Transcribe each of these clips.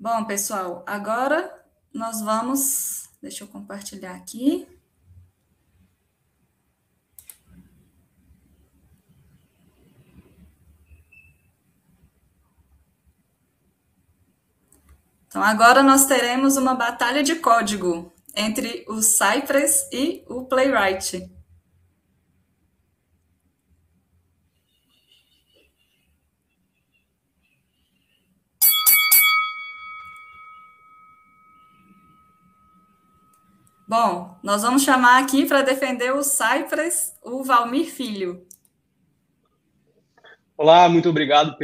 Bom, pessoal, agora nós vamos. Deixa eu compartilhar aqui. Então, agora nós teremos uma batalha de código entre o Cypress e o Playwright. Bom, nós vamos chamar aqui para defender o Cypress, o Valmir Filho. Olá, muito obrigado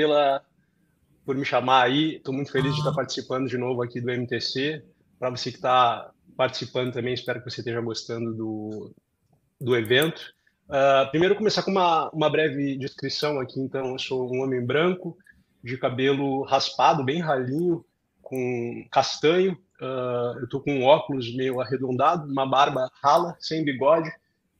por me chamar aí. Estou muito feliz de estar participando de novo aqui do MTC. Para você que está participando também, espero que você esteja gostando do evento. Primeiro, começar com uma breve descrição aqui. Então, eu sou um homem branco, de cabelo raspado, bem ralinho, com castanho. Eu estou com um óculos meio arredondado, uma barba rala, sem bigode,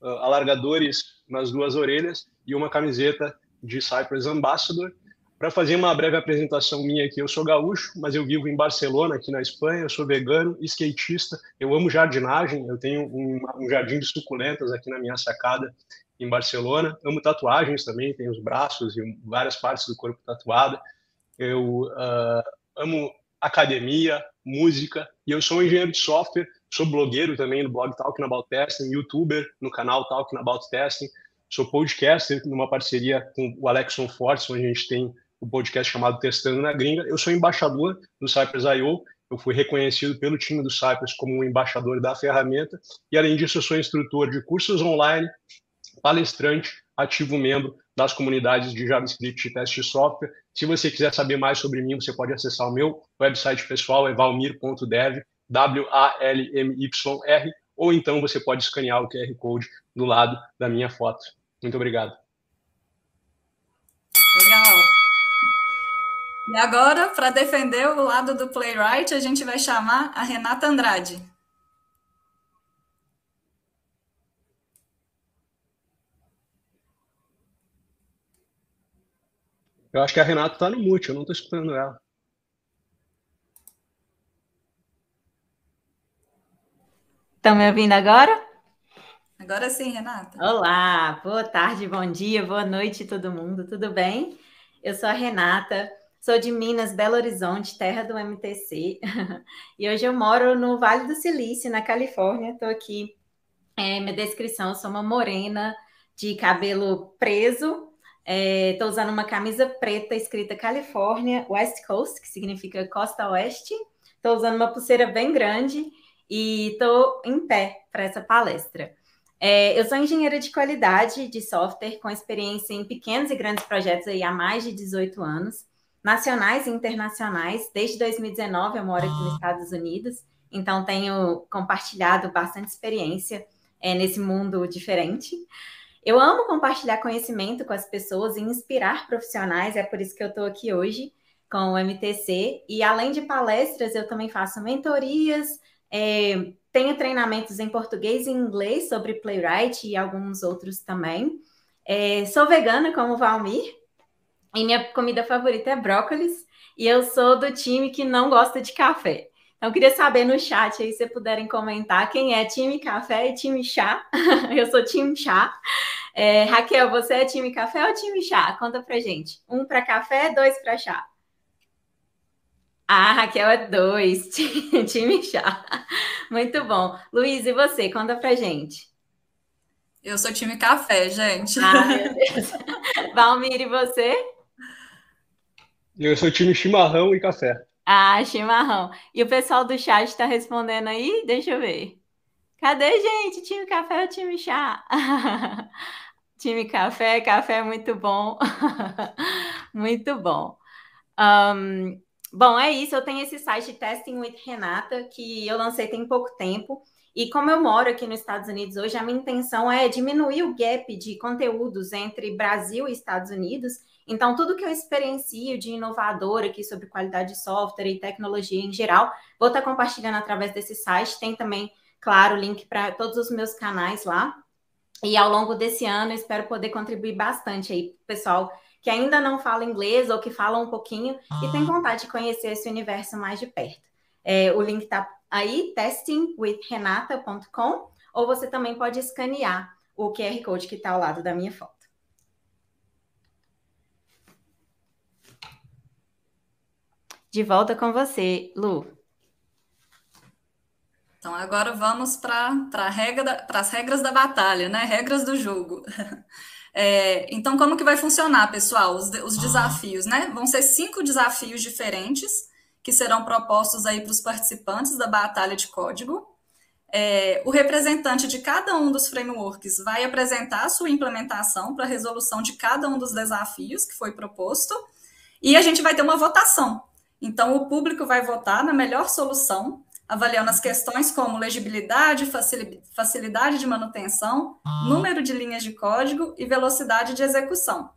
alargadores nas duas orelhas e uma camiseta de Cypress Ambassador. Para fazer uma breve apresentação minha aqui, eu sou gaúcho, mas eu vivo em Barcelona, aqui na Espanha. Eu sou vegano, skatista, eu amo jardinagem, eu tenho um jardim de suculentas aqui na minha sacada em Barcelona. Amo tatuagens também, tenho os braços e várias partes do corpo tatuada. Eu amo academia, música, e eu sou um engenheiro de software, sou blogueiro também no blog Talking About Testing, youtuber no canal Talking About Testing, sou podcaster numa parceria com o Alexson Fortes, onde a gente tem o podcast chamado Testando na Gringa. Eu sou embaixador do Cypress.io, eu fui reconhecido pelo time do Cypress como um embaixador da ferramenta, e além disso eu sou instrutor de cursos online, palestrante, ativo membro das comunidades de JavaScript e teste de software. Se você quiser saber mais sobre mim, você pode acessar o meu website pessoal, é valmir.dev, WALMYR, ou então você pode escanear o QR Code do lado da minha foto. Muito obrigado. Legal. E agora, para defender o lado do Playwright, a gente vai chamar a Renata Andrade. Eu acho que a Renata está no mute, eu não estou escutando ela. Estão me ouvindo agora? Agora sim, Renata. Olá, boa tarde, bom dia, boa noite todo mundo, tudo bem? Eu sou a Renata, sou de Minas, Belo Horizonte, terra do MTC, e hoje eu moro no Vale do Silício, na Califórnia. Estou aqui, minha descrição, eu sou uma morena de cabelo preso, estou usando uma camisa preta escrita Califórnia West Coast, que significa Costa Oeste. Estou usando uma pulseira bem grande e estou em pé para essa palestra. Eu sou engenheira de qualidade de software com experiência em pequenos e grandes projetos aí há mais de 18 anos, nacionais e internacionais. Desde 2019 eu moro aqui nos Estados Unidos, então tenho compartilhado bastante experiência nesse mundo diferente. Eu amo compartilhar conhecimento com as pessoas e inspirar profissionais, é por isso que eu estou aqui hoje com o MTC. E além de palestras, eu também faço mentorias, tenho treinamentos em português e inglês sobre Playwright e alguns outros também. Sou vegana, como o Valmir, e minha comida favorita é brócolis, e eu sou do time que não gosta de café. Então, eu queria saber no chat aí, se puderem comentar, quem é time café e time chá. Eu sou time chá. Raquel, você é time café ou time chá? Conta pra gente. 1 para café, 2 para chá. Ah, Raquel é 2, time chá. Muito bom. Luiz, e você? Conta pra gente. Eu sou time café, gente. Ah, meu Deus. Valmir, e você? Eu sou time chimarrão e café. Ah, chimarrão. E o pessoal do chat está respondendo aí? Deixa eu ver. Cadê, gente? Time café ou time chá? Time café, café é muito bom. Muito bom. Bom, é isso. Eu tenho esse site Testing with Renata, que eu lancei tem pouco tempo. E como eu moro aqui nos Estados Unidos hoje, a minha intenção é diminuir o gap de conteúdos entre Brasil e Estados Unidos. Então, tudo que eu experiencio de inovador aqui sobre qualidade de software e tecnologia em geral, vou estar compartilhando através desse site. Tem também, claro, o link para todos os meus canais lá. E ao longo desse ano, eu espero poder contribuir bastante aí para o pessoal que ainda não fala inglês ou que fala um pouquinho e tem vontade de conhecer esse universo mais de perto. O link está aí, testingwithrenata.com, ou você também pode escanear o QR Code que está ao lado da minha foto. De volta com você, Lu. Então, agora vamos para as regras da batalha, né? Regras do jogo. Então, como que vai funcionar, pessoal? Os desafios, né? Vão ser 5 desafios diferentes que serão propostos aí para os participantes da batalha de código. O representante de cada um dos frameworks vai apresentar a sua implementação para a resolução de cada um dos desafios que foi proposto, e a gente vai ter uma votação. Então, o público vai votar na melhor solução, avaliando as questões como legibilidade, facilidade de manutenção, número de linhas de código e velocidade de execução.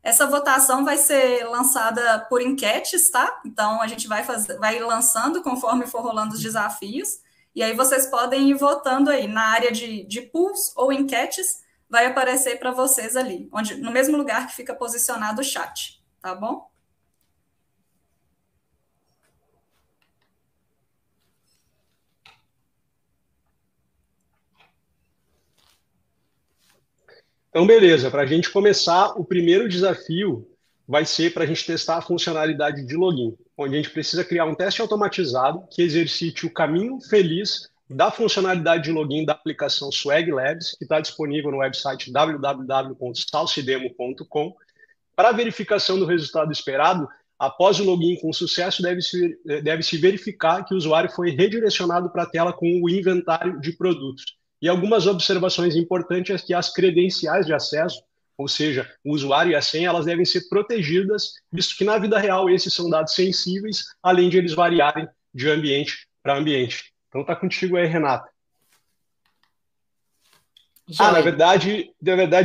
Essa votação vai ser lançada por enquetes, tá? Então, a gente vai lançando conforme for rolando os desafios, e aí vocês podem ir votando aí na área de polls ou enquetes, vai aparecer para vocês ali, no mesmo lugar que fica posicionado o chat, tá bom? Então, beleza, para a gente começar, o primeiro desafio vai ser para a gente testar a funcionalidade de login, onde a gente precisa criar um teste automatizado que exercite o caminho feliz da funcionalidade de login da aplicação Swag Labs, que está disponível no website www.salsidemo.com. Para a verificação do resultado esperado, após o login com sucesso, deve-se verificar que o usuário foi redirecionado para a tela com o inventário de produtos. E algumas observações importantes é que as credenciais de acesso, ou seja, o usuário e a senha, elas devem ser protegidas, visto que na vida real esses são dados sensíveis, além de eles variarem de ambiente para ambiente. Então tá contigo aí, Renata. Na verdade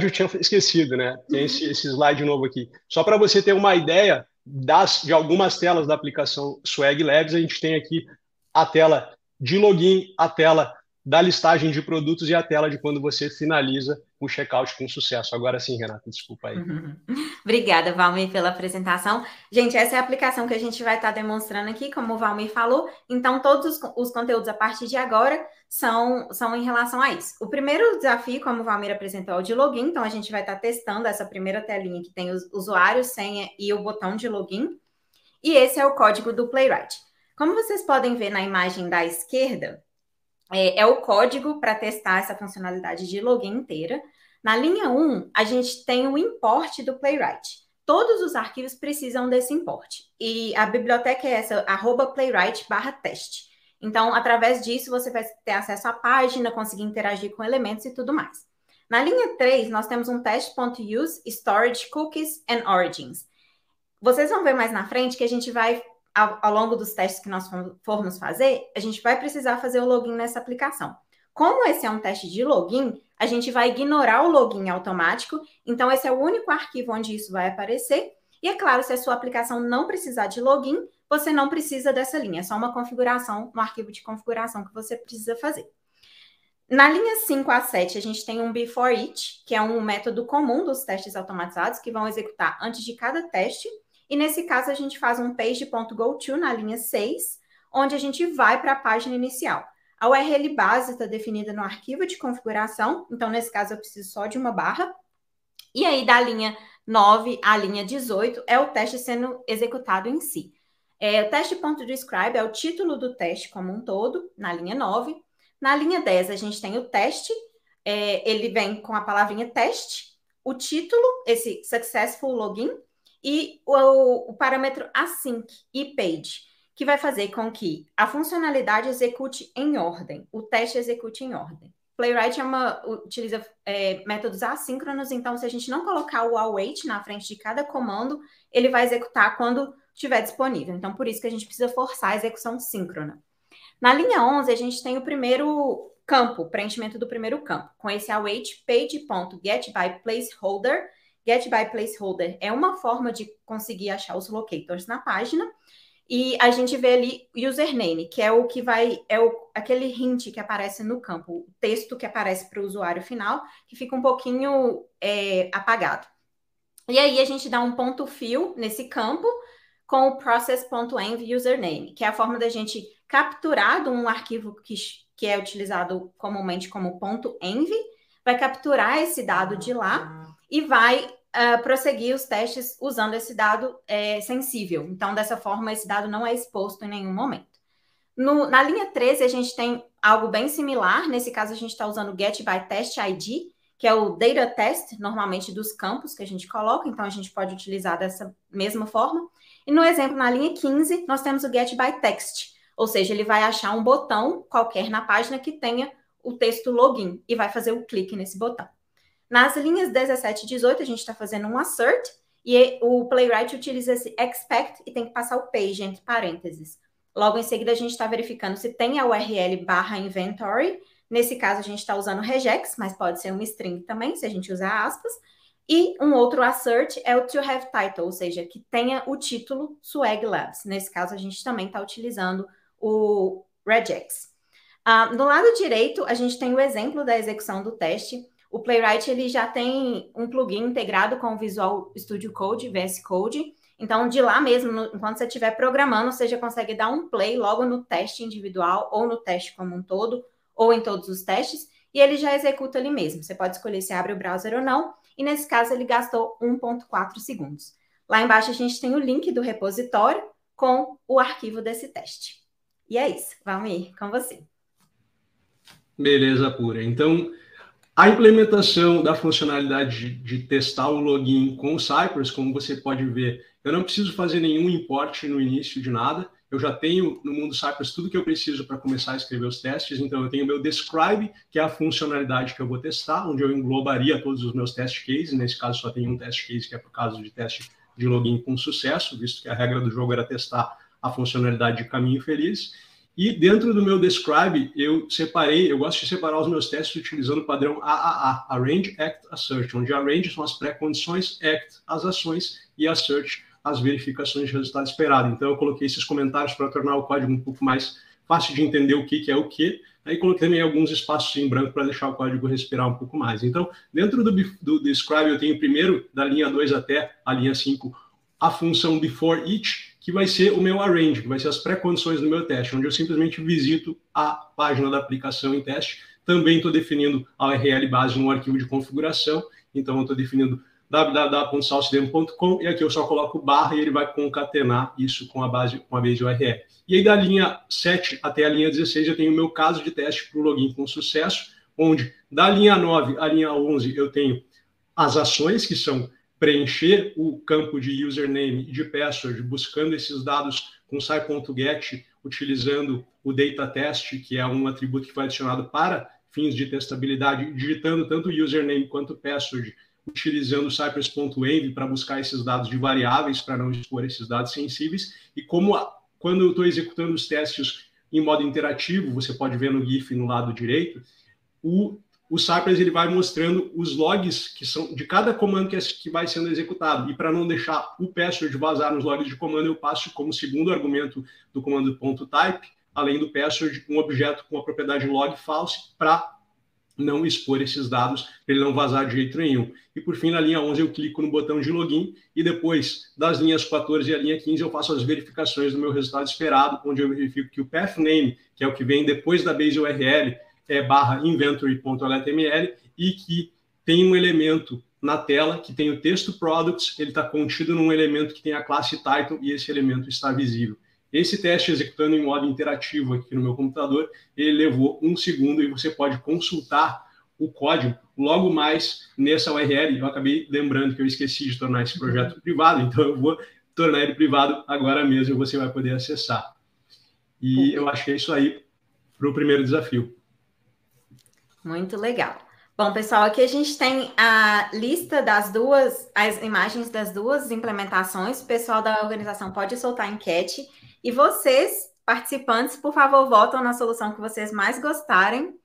eu tinha esquecido, né? Tem esse slide novo aqui. Só para você ter uma ideia de algumas telas da aplicação Swag Labs, a gente tem aqui a tela de login, a tela da listagem de produtos e a tela de quando você finaliza o checkout com sucesso. Agora sim, Renata, desculpa aí. Obrigada, Valmir, pela apresentação. Gente, essa é a aplicação que a gente vai estar demonstrando aqui, como o Valmir falou. Então, todos os conteúdos a partir de agora são em relação a isso. O primeiro desafio, como o Valmir apresentou, é o de login. Então, a gente vai estar testando essa primeira telinha que tem os usuários, senha e o botão de login. E esse é o código do Playwright. Como vocês podem ver na imagem da esquerda, é o código para testar essa funcionalidade de login inteira. Na linha 1, a gente tem o import do Playwright. Todos os arquivos precisam desse import. E a biblioteca é essa, @playwright/teste. Então, através disso, você vai ter acesso à página, conseguir interagir com elementos e tudo mais. Na linha 3, nós temos um test.use, storage, cookies and origins. Vocês vão ver mais na frente que a gente vai, ao longo dos testes que nós formos fazer, a gente vai precisar fazer o login nessa aplicação. Como esse é um teste de login, a gente vai ignorar o login automático, então esse é o único arquivo onde isso vai aparecer. E é claro, se a sua aplicação não precisar de login, você não precisa dessa linha, é só uma configuração, um arquivo de configuração que você precisa fazer. Na linha 5 a 7, a gente tem um before each, que é um método comum dos testes automatizados, que vão executar antes de cada teste. E nesse caso, a gente faz um page.goto na linha 6, onde a gente vai para a página inicial. A URL base está definida no arquivo de configuração, então nesse caso eu preciso só de uma barra. E aí da linha 9 à linha 18 é o teste sendo executado em si. O teste.describe é o título do teste como um todo, na linha 9. Na linha 10 a gente tem o teste, ele vem com a palavrinha teste, o título, esse successful login, e o parâmetro async e page, que vai fazer com que a funcionalidade execute em ordem, o teste execute em ordem. Playwright utiliza métodos assíncronos, então se a gente não colocar o await na frente de cada comando, ele vai executar quando estiver disponível. Então, por isso que a gente precisa forçar a execução síncrona. Na linha 11, a gente tem o primeiro campo, preenchimento do primeiro campo, com esse await page.getByPlaceholder. GetByPlaceholder é uma forma de conseguir achar os locators na página. E a gente vê ali username, que é o que aquele hint que aparece no campo, o texto que aparece para o usuário final, que fica um pouquinho apagado. E aí a gente dá um ponto fill nesse campo com o process.env username, que é a forma da gente capturar de um arquivo que é utilizado comumente como .env, vai capturar esse dado de lá e vai prosseguir os testes usando esse dado sensível. Então, dessa forma, esse dado não é exposto em nenhum momento. Na linha 13, a gente tem algo bem similar. Nesse caso, a gente está usando o getByTestID, que é o data test, normalmente dos campos que a gente coloca. Então, a gente pode utilizar dessa mesma forma. E no exemplo, na linha 15, nós temos o getByText, ou seja, ele vai achar um botão qualquer na página que tenha o texto login e vai fazer o clique nesse botão. Nas linhas 17 e 18, a gente está fazendo um assert e o Playwright utiliza esse expect e tem que passar o page entre parênteses. Logo em seguida, a gente está verificando se tem a URL /inventory. Nesse caso, a gente está usando regex, mas pode ser uma string também, se a gente usar aspas. E um outro assert é o to have title, ou seja, que tenha o título Swag Labs. Nesse caso, a gente também está utilizando o regex. No lado direito, a gente tem o exemplo da execução do teste. O Playwright ele já tem um plugin integrado com o Visual Studio Code, VS Code. Então, de lá mesmo, enquanto você estiver programando, você já consegue dar um play logo no teste individual, ou no teste como um todo, ou em todos os testes, e ele já executa ali mesmo. Você pode escolher se abre o browser ou não, e nesse caso ele gastou 1,4 segundos. Lá embaixo a gente tem o link do repositório com o arquivo desse teste. E é isso, Valmir, com você. Beleza pura. Então, a implementação da funcionalidade de testar o login com o Cypress, como você pode ver, eu não preciso fazer nenhum import no início de nada. Eu já tenho no mundo Cypress tudo que eu preciso para começar a escrever os testes. Então, eu tenho o meu describe, que é a funcionalidade que eu vou testar, onde eu englobaria todos os meus test cases. Nesse caso, só tem um test case, que é por caso de teste de login com sucesso, visto que a regra do jogo era testar a funcionalidade de caminho feliz. E dentro do meu describe, eu gosto de separar os meus testes utilizando o padrão AAA, Arrange, Act, Assert, onde Arrange são as pré-condições, Act, as ações, e Assert, as verificações de resultado esperado. Então, eu coloquei esses comentários para tornar o código um pouco mais fácil de entender o que é o que. Aí coloquei também alguns espaços em branco para deixar o código respirar um pouco mais. Então, dentro do describe, eu tenho primeiro, da linha 2 até a linha 5, a função before each, que vai ser o meu arrange, que vai ser as pré-condições do meu teste, onde eu simplesmente visito a página da aplicação em teste. Também estou definindo a URL base no arquivo de configuração, então eu estou definindo www.salsidemo.com e aqui eu só coloco barra e ele vai concatenar isso com a base URL. E aí da linha 7 até a linha 16 eu tenho o meu caso de teste para o login com sucesso, onde da linha 9 à linha 11 eu tenho as ações, que são preencher o campo de username e de password, buscando esses dados com sai.get, utilizando o data test, que é um atributo que foi adicionado para fins de testabilidade, digitando tanto o username quanto o password, utilizando o cypress.env para buscar esses dados de variáveis, para não expor esses dados sensíveis. E quando eu estou executando os testes em modo interativo, você pode ver no GIF no lado direito, o Cypress ele vai mostrando os logs que são de cada comando que vai sendo executado. E para não deixar o password vazar nos logs de comando, eu passo como segundo argumento do comando .type, além do password, um objeto com a propriedade log false para não expor esses dados, para ele não vazar de jeito nenhum. E por fim, na linha 11, eu clico no botão de login e depois das linhas 14 e a linha 15, eu faço as verificações do meu resultado esperado, onde eu verifico que o path name, que é o que vem depois da base URL, é /inventory.html e que tem um elemento na tela que tem o texto products, ele está contido num elemento que tem a classe title e esse elemento está visível. Esse teste executando em modo interativo aqui no meu computador, ele levou 1 segundo e você pode consultar o código logo mais nessa URL. Eu acabei lembrando que eu esqueci de tornar esse projeto privado, então eu vou tornar ele privado agora mesmo e você vai poder acessar. E eu acho que é isso aí para o primeiro desafio. Muito legal. Bom, pessoal, aqui a gente tem a lista as imagens das duas implementações. O pessoal da organização pode soltar a enquete. E vocês, participantes, por favor, votam na solução que vocês mais gostarem,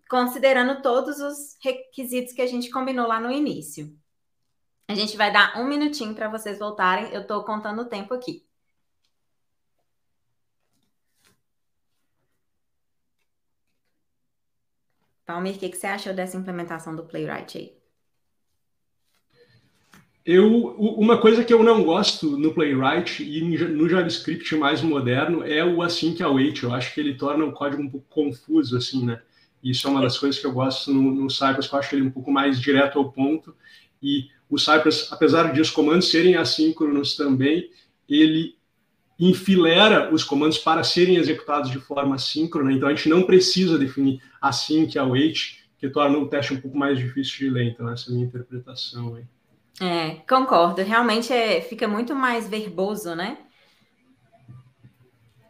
considerando todos os requisitos que a gente combinou lá no início. A gente vai dar 1 minutinho para vocês voltarem. Eu estou contando o tempo aqui. Palmir, o que você achou dessa implementação do Playwright aí? Uma coisa que eu não gosto no Playwright e no JavaScript mais moderno é o async await. Eu acho que ele torna o código um pouco confuso, assim, né? Isso é uma das coisas que eu gosto no Cypress, que eu acho ele um pouco mais direto ao ponto. E o Cypress, apesar de os comandos serem assíncronos também, ele enfileira os comandos para serem executados de forma síncrona. Então, a gente não precisa definir async await, que torna o teste um pouco mais difícil de ler. Então, essa é a minha interpretação aí. Concordo. Realmente fica muito mais verboso, né?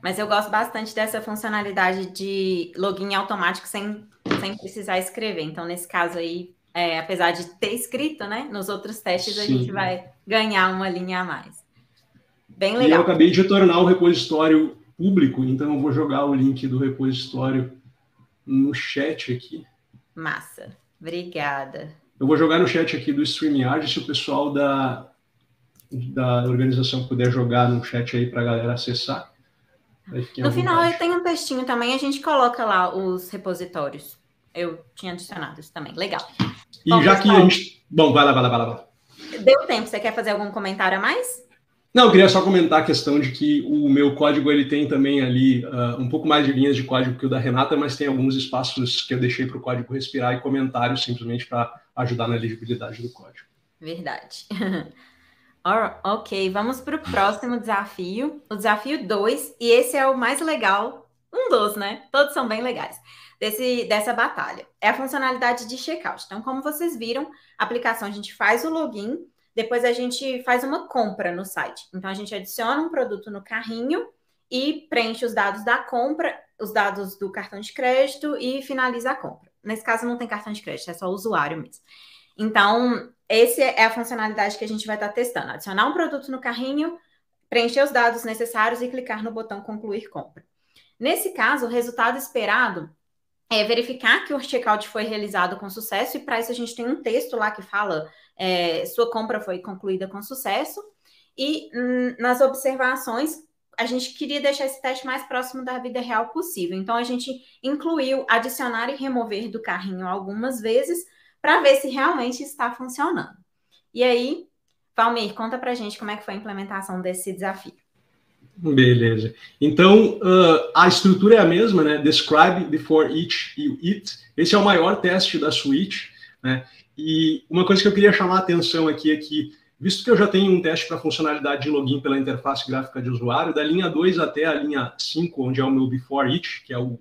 Mas eu gosto bastante dessa funcionalidade de login automático sem precisar escrever. Então, nesse caso aí, apesar de ter escrito, né? Nos outros testes, a gente vai ganhar uma linha a mais. Bem legal. E eu acabei de tornar o repositório público, então eu vou jogar o link do repositório no chat aqui. Massa. Obrigada. Eu vou jogar no chat aqui do StreamYard, se o pessoal da organização puder jogar no chat aí para a galera acessar. No final, eu tenho um textinho também, a gente coloca lá os repositórios. Eu tinha adicionado isso também. Legal. E bom, já pessoal, que a gente... Bom, vai lá. Deu tempo. Você quer fazer algum comentário a mais? Não, eu queria só comentar a questão de que o meu código ele tem também ali um pouco mais de linhas de código que o da Renata, mas tem alguns espaços que eu deixei para o código respirar e comentários simplesmente para ajudar na legibilidade do código. Verdade. Ok, vamos para o próximo desafio, o desafio 2, e esse é o mais legal, um dos, né? Todos são bem legais, dessa batalha. É a funcionalidade de checkout. Então, como vocês viram, a aplicação, a gente faz o login, depois a gente faz uma compra no site. Então, a gente adiciona um produto no carrinho e preenche os dados da compra, os dados do cartão de crédito e finaliza a compra. Nesse caso, não tem cartão de crédito, é só o usuário mesmo. Então, essa é a funcionalidade que a gente vai estar testando. Adicionar um produto no carrinho, preencher os dados necessários e clicar no botão concluir compra. Nesse caso, o resultado esperado é verificar que o checkout foi realizado com sucesso, e para isso a gente tem um texto lá que fala sua compra foi concluída com sucesso, e nas observações a gente queria deixar esse teste mais próximo da vida real possível. Então a gente incluiu adicionar e remover do carrinho algumas vezes para ver se realmente está funcionando. E aí, Valmir, conta pra gente como é que foi a implementação desse desafio. Beleza. Então, a estrutura é a mesma, né? Describe, before each e it. Esse é o maior teste da suite, né? E uma coisa que eu queria chamar a atenção aqui é que, visto que eu já tenho um teste para funcionalidade de login pela interface gráfica de usuário, da linha 2 até a linha 5, onde é o meu before each, que é o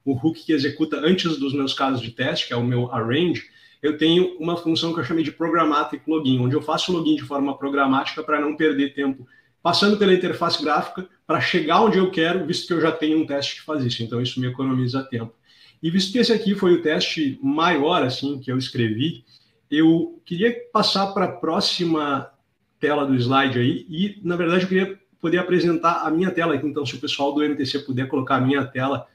hook que executa antes dos meus casos de teste, que é o meu arrange, eu tenho uma função que eu chamei de programmatic login, onde eu faço o login de forma programática para não perder tempo passando pela interface gráfica para chegar onde eu quero, visto que eu já tenho um teste que faz isso. Então, isso me economiza tempo. E visto que esse aqui foi o teste maior, assim, que eu escrevi, eu queria passar para a próxima tela do slide aí e, na verdade, eu queria poder apresentar a minha tela aqui. Então, se o pessoal do MTC puder colocar a minha tela...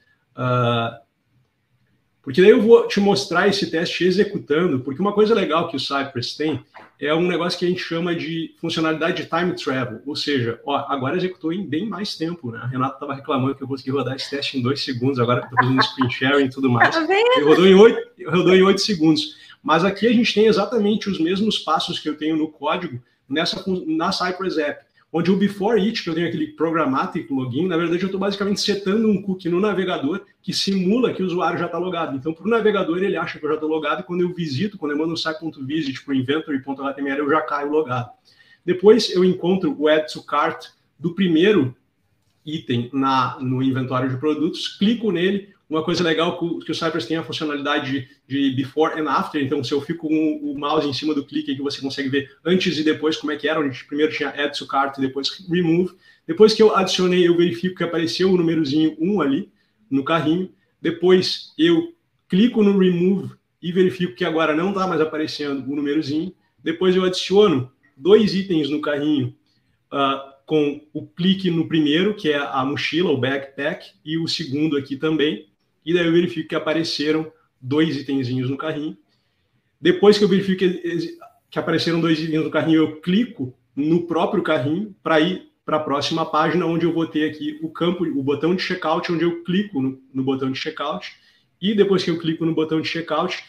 Porque daí eu vou te mostrar esse teste executando, porque uma coisa legal que o Cypress tem é um negócio que a gente chama de funcionalidade de time travel, ou seja, agora executou em bem mais tempo, né? A Renata estava reclamando que eu consegui rodar esse teste em 2 segundos, agora que eu estou fazendo screen sharing e tudo mais. Ele rodou em 8 segundos. Mas aqui a gente tem exatamente os mesmos passos que eu tenho no código na Cypress App, onde o before each, que eu tenho aquele programmatic login, na verdade eu estou basicamente setando um cookie no navegador que simula que o usuário já está logado. Então, para o navegador, ele acha que eu já estou logado, e quando eu visito, quando eu mando um site.visit para o inventory.html, eu já caio logado. Depois eu encontro o add to cart do primeiro item no inventório de produtos, clico nele. Uma coisa legal que o Cypress tem a funcionalidade de before and after, então se eu fico com o mouse em cima do clique, que você consegue ver antes e depois como é que era, onde primeiro tinha add to cart e depois remove. Depois que eu adicionei, eu verifico que apareceu o númerozinho 1 ali no carrinho. Depois eu clico no remove e verifico que agora não está mais aparecendo o númerozinho. Depois eu adiciono 2 itens no carrinho com o clique no primeiro, que é a mochila, o backpack, e o segundo aqui também. E daí eu verifico que apareceram 2 itenzinhos no carrinho. Depois que eu verifico que apareceram 2 itens no carrinho, eu clico no próprio carrinho para ir para a próxima página, onde eu vou ter aqui o botão de checkout, onde eu clico no botão de checkout. E depois que eu clico no botão de checkout,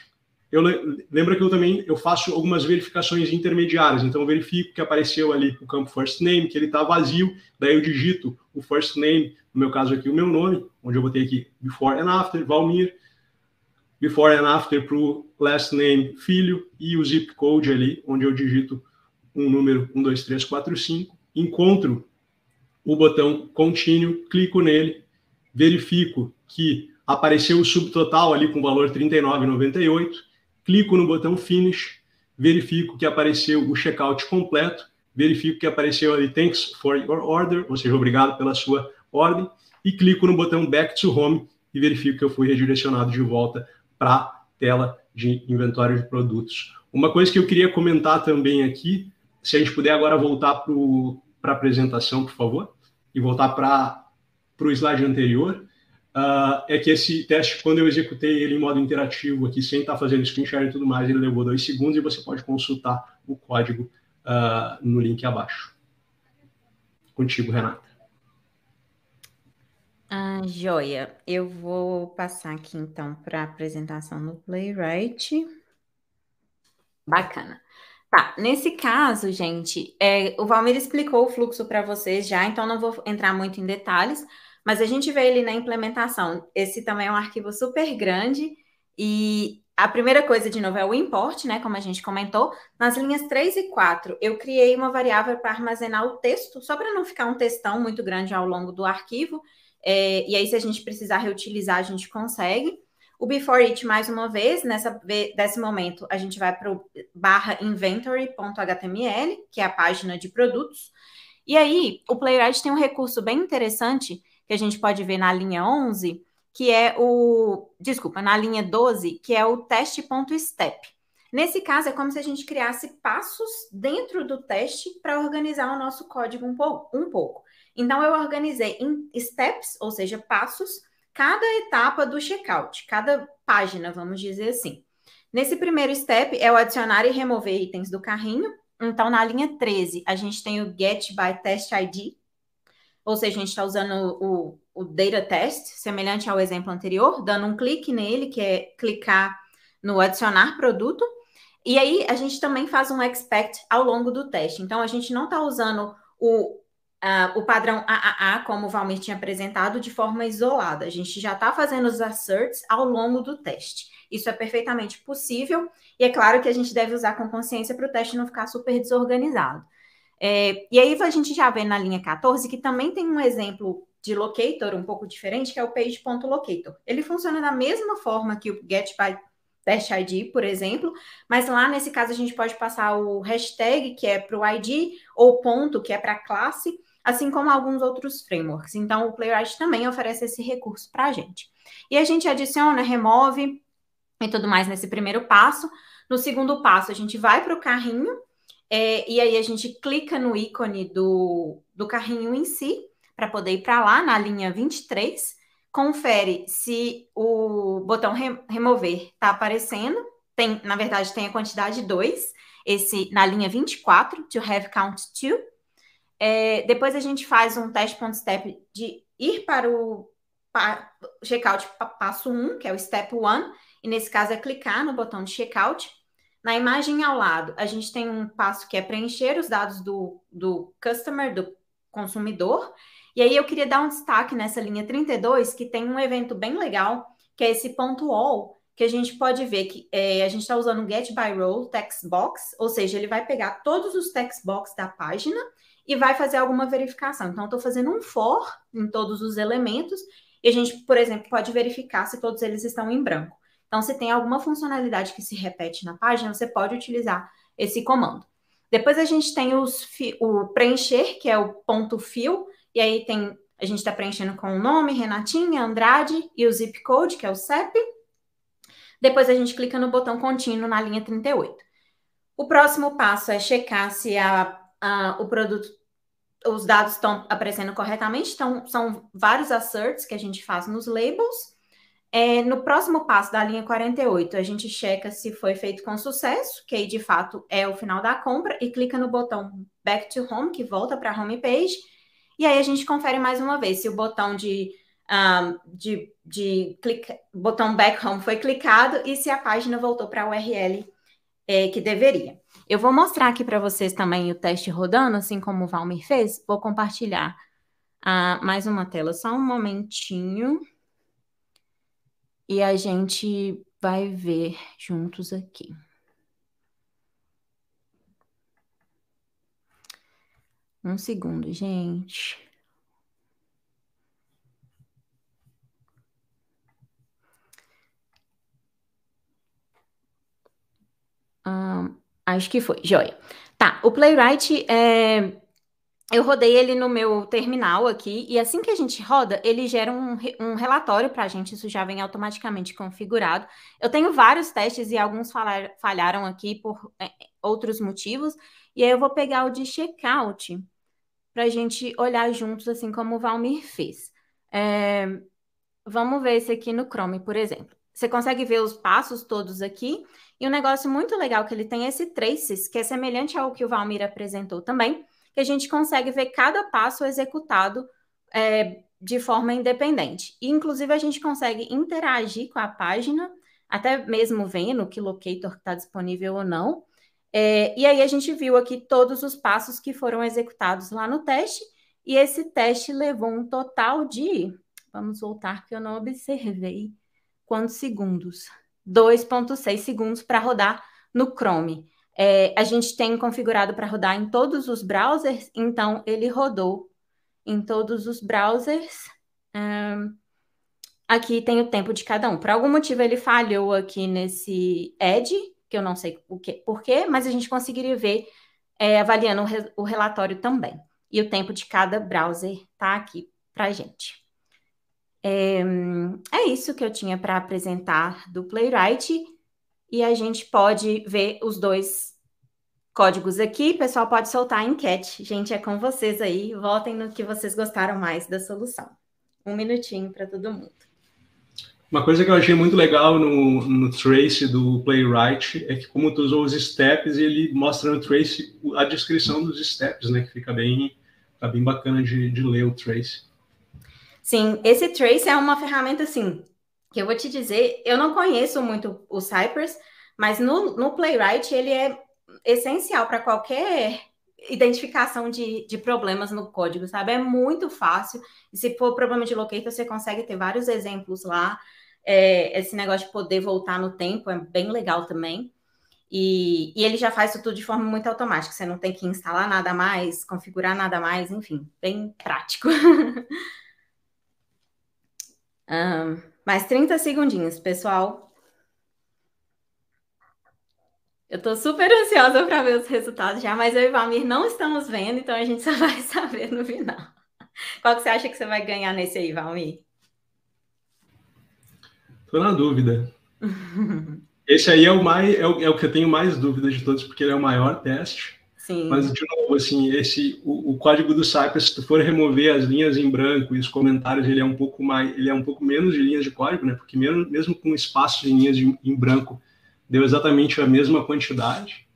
lembra que eu faço algumas verificações intermediárias, então eu verifico que apareceu ali o campo first name, que ele está vazio, daí eu digito o first name, no meu caso aqui o meu nome, onde eu botei aqui before and after, Valmir, before and after para o last name, filho, e o zip code ali, onde eu digito um número 12345, encontro o botão Continue, clico nele, verifico que apareceu o subtotal ali com o valor R$ 39,98, clico no botão Finish, verifico que apareceu o checkout completo, verifico que apareceu ali Thanks for your order, ou seja, obrigado pela sua ordem, e clico no botão Back to Home e verifico que eu fui redirecionado de volta para a tela de inventário de produtos. Uma coisa que eu queria comentar também aqui, se a gente puder agora voltar para a apresentação, por favor, e voltar para o slide anterior, é que esse teste, quando eu executei ele em modo interativo aqui, sem estar fazendo screen share e tudo mais, ele levou 2 segundos e você pode consultar o código no link abaixo. Contigo, Renata. Joia. Eu vou passar aqui, então, para a apresentação no Playwright. Bacana. Tá, nesse caso, gente, o Valmir explicou o fluxo para vocês já, então não vou entrar muito em detalhes, mas a gente vê ele na implementação. Esse também é um arquivo super grande e a primeira coisa, de novo, é o import, né, como a gente comentou. Nas linhas 3 e 4, eu criei uma variável para armazenar o texto, só para não ficar um textão muito grande ao longo do arquivo, e aí se a gente precisar reutilizar, a gente consegue. O before it, mais uma vez, nesse momento, a gente vai para o /inventory.html, que é a página de produtos. E aí, o Playwright tem um recurso bem interessante, que a gente pode ver na linha 11, que é na linha 12, que é o teste.step. Nesse caso, é como se a gente criasse passos dentro do teste para organizar o nosso código um pouco. Então, eu organizei em steps, ou seja, passos, cada etapa do checkout, cada página, vamos dizer assim. Nesse primeiro step, é o adicionar e remover itens do carrinho. Então, na linha 13, a gente tem o Get by Test ID, ou seja, a gente está usando o Data Test, semelhante ao exemplo anterior, dando um clique nele, que é clicar no adicionar produto. E aí, a gente também faz um expect ao longo do teste. Então, a gente não está usando o padrão AAA, como o Valmir tinha apresentado, de forma isolada. A gente já está fazendo os asserts ao longo do teste. Isso é perfeitamente possível, e é claro que a gente deve usar com consciência para o teste não ficar super desorganizado. E aí a gente já vê na linha 14 que também tem um exemplo de locator um pouco diferente, que é o page.locator. Ele funciona da mesma forma que o get by test ID, por exemplo, mas lá nesse caso a gente pode passar o hashtag, que é para o ID, ou ponto, que é para a classe, assim como alguns outros frameworks. Então, o Playwright também oferece esse recurso para a gente. E a gente adiciona, remove e tudo mais nesse primeiro passo. No segundo passo, a gente vai para o carrinho, e aí a gente clica no ícone do carrinho em si, para poder ir para lá, na linha 23, confere se o botão remover está aparecendo, na verdade tem a quantidade 2, esse na linha 24, to have count 2. Depois a gente faz um teste.step de ir para o checkout passo 1, que é o step 1, e nesse caso é clicar no botão de checkout. Na imagem ao lado, a gente tem um passo que é preencher os dados do customer, do consumidor. E aí eu queria dar um destaque nessa linha 32, que tem um evento bem legal, que é esse ponto all, que a gente pode ver que a gente está usando o get by role text box, ou seja, ele vai pegar todos os text box da página e vai fazer alguma verificação. Então, eu estou fazendo um for em todos os elementos e a gente, por exemplo, pode verificar se todos eles estão em branco. Então, se tem alguma funcionalidade que se repete na página, você pode utilizar esse comando. Depois a gente tem o preencher, que é o ponto fill, e aí a gente está preenchendo com o nome, Renatinha, Andrade, e o zip code, que é o CEP. Depois a gente clica no botão contínuo na linha 38. O próximo passo é checar se o produto, os dados estão aparecendo corretamente. Então, são vários asserts que a gente faz nos labels. No próximo passo da linha 48, a gente checa se foi feito com sucesso, que aí de fato é o final da compra, e clica no botão Back to Home, que volta para a homepage, e aí a gente confere mais uma vez se o botão de botão back home foi clicado e se a página voltou para a URL que deveria. Eu vou mostrar aqui para vocês também o teste rodando, assim como o Valmir fez. Vou compartilhar mais uma tela, só um momentinho. E a gente vai ver juntos aqui. Um segundo, gente. Acho que foi, joia. Tá, o Playwright, eu rodei ele no meu terminal aqui, e assim que a gente roda, ele gera um relatório para a gente, isso já vem automaticamente configurado. Eu tenho vários testes e alguns falharam aqui por outros motivos, e aí eu vou pegar o de checkout para a gente olhar juntos, assim como o Valmir fez. Vamos ver esse aqui no Chrome, por exemplo. Você consegue ver os passos todos aqui, e um negócio muito legal que ele tem é esse Traces, que é semelhante ao que o Valmir apresentou também, que a gente consegue ver cada passo executado de forma independente. E, inclusive, a gente consegue interagir com a página, até mesmo vendo que locator está disponível ou não. E aí a gente viu aqui todos os passos que foram executados lá no teste, e esse teste levou um total de... Vamos voltar, que eu não observei quantos segundos. 2,6 segundos para rodar no Chrome. A gente tem configurado para rodar em todos os browsers, então ele rodou em todos os browsers. Aqui tem o tempo de cada um. Por algum motivo ele falhou aqui nesse Edge, que eu não sei por quê, mas a gente conseguiria ver avaliando o relatório também. E o tempo de cada browser está aqui para a gente. É isso que eu tinha para apresentar do Playwright, e a gente pode ver os dois códigos aqui. O pessoal pode soltar a enquete. Gente, é com vocês aí. Votem no que vocês gostaram mais da solução. Um minutinho para todo mundo. Uma coisa que eu achei muito legal no Trace do Playwright é que, como tu usou os steps, ele mostra no Trace a descrição dos steps, né? Que fica bem bacana de ler o Trace. Sim, esse Trace é uma ferramenta, assim, que eu vou te dizer, eu não conheço muito o Cypress, mas no Playwright ele é essencial para qualquer identificação de problemas no código, sabe? É muito fácil. E se for problema de locator, você consegue ter vários exemplos lá. Esse negócio de poder voltar no tempo é bem legal também. E ele já faz isso tudo de forma muito automática. Você não tem que instalar nada mais, configurar nada mais, enfim, bem prático. Mais 30 segundinhos, pessoal. Eu tô super ansiosa para ver os resultados já, mas eu e o Valmir não estamos vendo, então a gente só vai saber no final. Qual que você acha que você vai ganhar nesse aí, Valmir? Tô na dúvida. Esse aí é o que eu tenho mais dúvida de todos, porque ele é o maior teste. Sim. Mas, de novo, assim, o código do Cypress, se tu for remover as linhas em branco e os comentários, ele é um pouco menos de linhas de código, né? Porque mesmo com espaço de linhas em branco, deu exatamente a mesma quantidade.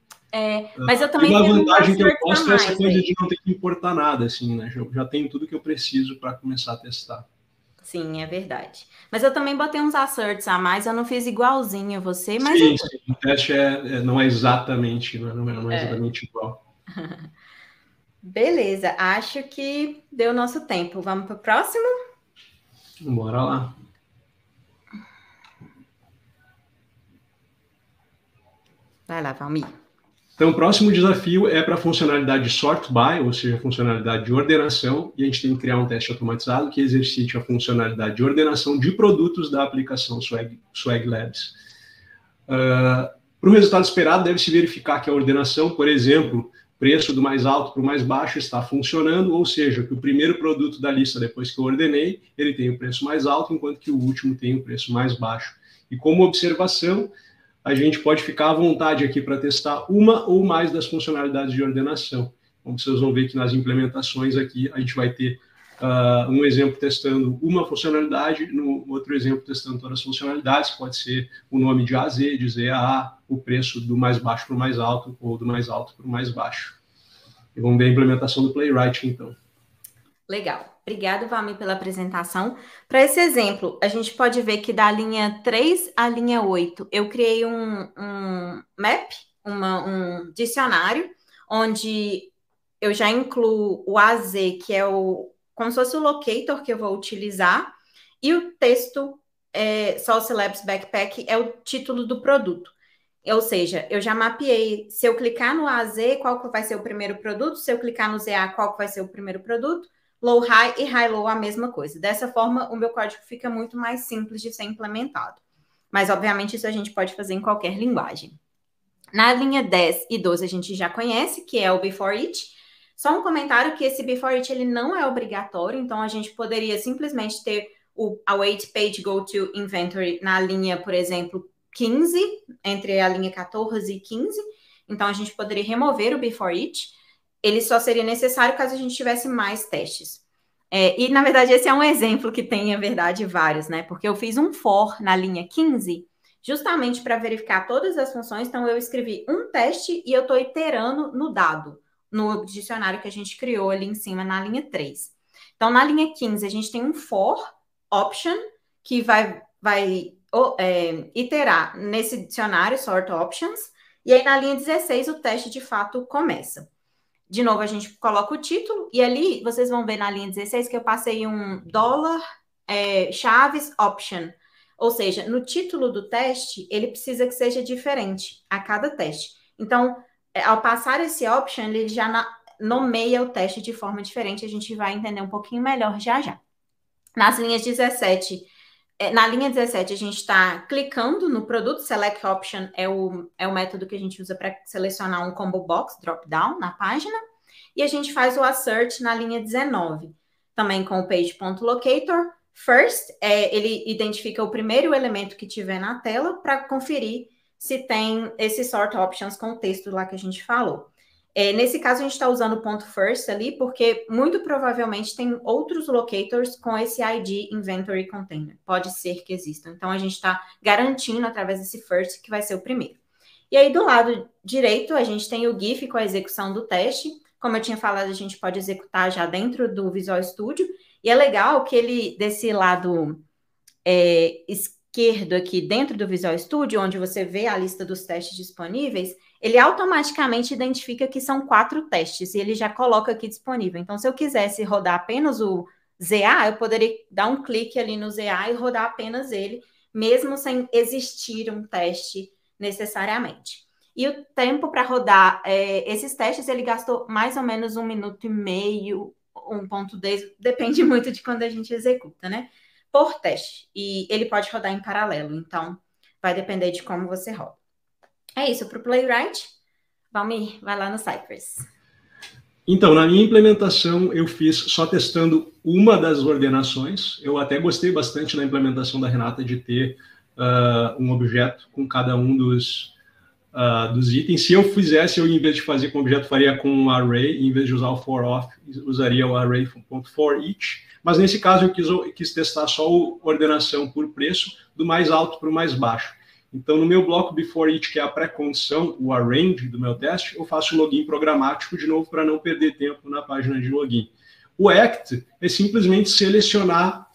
Mas eu também tenho tenho uma vantagem que eu gosto é essa coisa aí. de não ter que importar nada, assim, né? Eu já tenho tudo que eu preciso para começar a testar. Sim, é verdade. Mas eu também botei uns asserts a mais, eu não fiz igualzinho a você, mas... Sim, o teste não é exatamente igual. Beleza, acho que deu nosso tempo. Vamos para o próximo? Bora lá. Vai lá, Valmir. Então, o próximo desafio é para a funcionalidade de sort by, ou seja, a funcionalidade de ordenação, e a gente tem que criar um teste automatizado que exercite a funcionalidade de ordenação de produtos da aplicação Swag Labs. Para o resultado esperado, deve-se verificar que a ordenação, por exemplo, preço do mais alto para o mais baixo está funcionando, ou seja, que o primeiro produto da lista, depois que eu ordenei, ele tem o preço mais alto, enquanto que o último tem o preço mais baixo. E como observação, a gente pode ficar à vontade aqui para testar uma ou mais das funcionalidades de ordenação. Como vocês vão ver que nas implementações aqui, a gente vai ter um exemplo testando uma funcionalidade, no outro exemplo testando todas as funcionalidades, pode ser o nome de A a Z, de Z a A, o preço do mais baixo para o mais alto, ou do mais alto para o mais baixo. E vamos ver a implementação do Playwright, então. Legal. Obrigada, Valmir, pela apresentação. Para esse exemplo, a gente pode ver que da linha 3 à linha 8, eu criei um map, um dicionário, onde eu já incluo o AZ, que é como se fosse o locator que eu vou utilizar, e o texto Sauce Labs Backpack é o título do produto. Ou seja, eu já mapeei, se eu clicar no AZ, qual que vai ser o primeiro produto, se eu clicar no ZA, qual que vai ser o primeiro produto, low high e high low a mesma coisa. Dessa forma, o meu código fica muito mais simples de ser implementado. Mas, obviamente, isso a gente pode fazer em qualquer linguagem. Na linha 10 e 12 a gente já conhece, que é o before each. Só um comentário que esse before each ele não é obrigatório, então a gente poderia simplesmente ter o await page go to inventory na linha, por exemplo, 15, entre a linha 14 e 15. Então, a gente poderia remover o before each. Ele só seria necessário caso a gente tivesse mais testes. E, na verdade, esse é um exemplo que tem, na verdade, vários, né? Porque eu fiz um for na linha 15, justamente para verificar todas as funções. Então, eu escrevi um teste e eu estou iterando no dado, no dicionário que a gente criou ali em cima, na linha 3. Então, na linha 15, a gente tem um for option, que vai iterar nesse dicionário, sort options, e aí na linha 16 o teste de fato começa. De novo, a gente coloca o título, e ali vocês vão ver na linha 16 que eu passei um $chaves option, ou seja, no título do teste, ele precisa que seja diferente a cada teste. Então, ao passar esse option, ele já nomeia o teste de forma diferente, a gente vai entender um pouquinho melhor já já. Nas linhas 17, na linha 17, a gente está clicando no produto, select option é o método que a gente usa para selecionar um combo box, drop-down na página, e a gente faz o assert na linha 19, também com o page.locator. First, ele identifica o primeiro elemento que tiver na tela para conferir se tem esse sort options com o texto lá que a gente falou. Nesse caso, a gente está usando o ponto first ali, porque muito provavelmente tem outros locators com esse ID inventory container. Pode ser que existam. Então, a gente está garantindo através desse first que vai ser o primeiro. E aí, do lado direito, a gente tem o GIF com a execução do teste. Como eu tinha falado, a gente pode executar já dentro do Visual Studio. E é legal que ele, desse lado esquerdo aqui, dentro do Visual Studio, onde você vê a lista dos testes disponíveis, ele automaticamente identifica que são 4 testes, e ele já coloca aqui disponível. Então, se eu quisesse rodar apenas o ZA, eu poderia dar um clique ali no ZA e rodar apenas ele, mesmo sem existir um teste necessariamente. E o tempo para rodar esses testes, ele gastou mais ou menos 1 minuto e meio, 1.10, depende muito de quando a gente executa, né? Por teste. E ele pode rodar em paralelo, então vai depender de como você roda. É isso, para o Playwright. Valmir, vai lá no Cypress. Então, na minha implementação, eu fiz só testando uma das ordenações. Eu até gostei bastante da implementação da Renata de ter um objeto com cada um dos itens. Se eu fizesse, eu, em vez de fazer com objeto, faria com um array. Em vez de usar o for off, usaria o array.for each. Mas nesse caso, eu quis testar só a ordenação por preço, do mais alto para o mais baixo. Então, no meu bloco before each, que é a pré-condição, o arrange do meu teste, eu faço o login programático de novo para não perder tempo na página de login. O act é simplesmente selecionar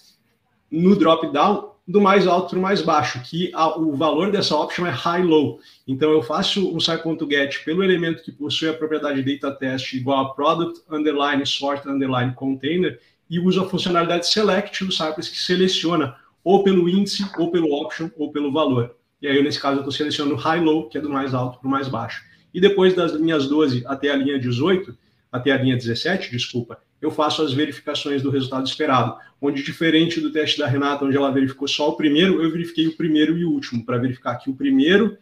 no drop-down do mais alto para o mais baixo, que o valor dessa option é high-low. Então, eu faço um sci.get pelo elemento que possui a propriedade data-test igual a product, underline, sort, underline, container, e uso a funcionalidade select do Cypress, que seleciona ou pelo índice, ou pelo option, ou pelo valor. E aí, nesse caso, eu estou selecionando high-low, que é do mais alto para o mais baixo. E depois das linhas 12 até a linha 18, até a linha 17, desculpa, eu faço as verificações do resultado esperado, onde, diferente do teste da Renata, onde ela verificou só o primeiro, eu verifiquei o primeiro e o último, para verificar que o primeiro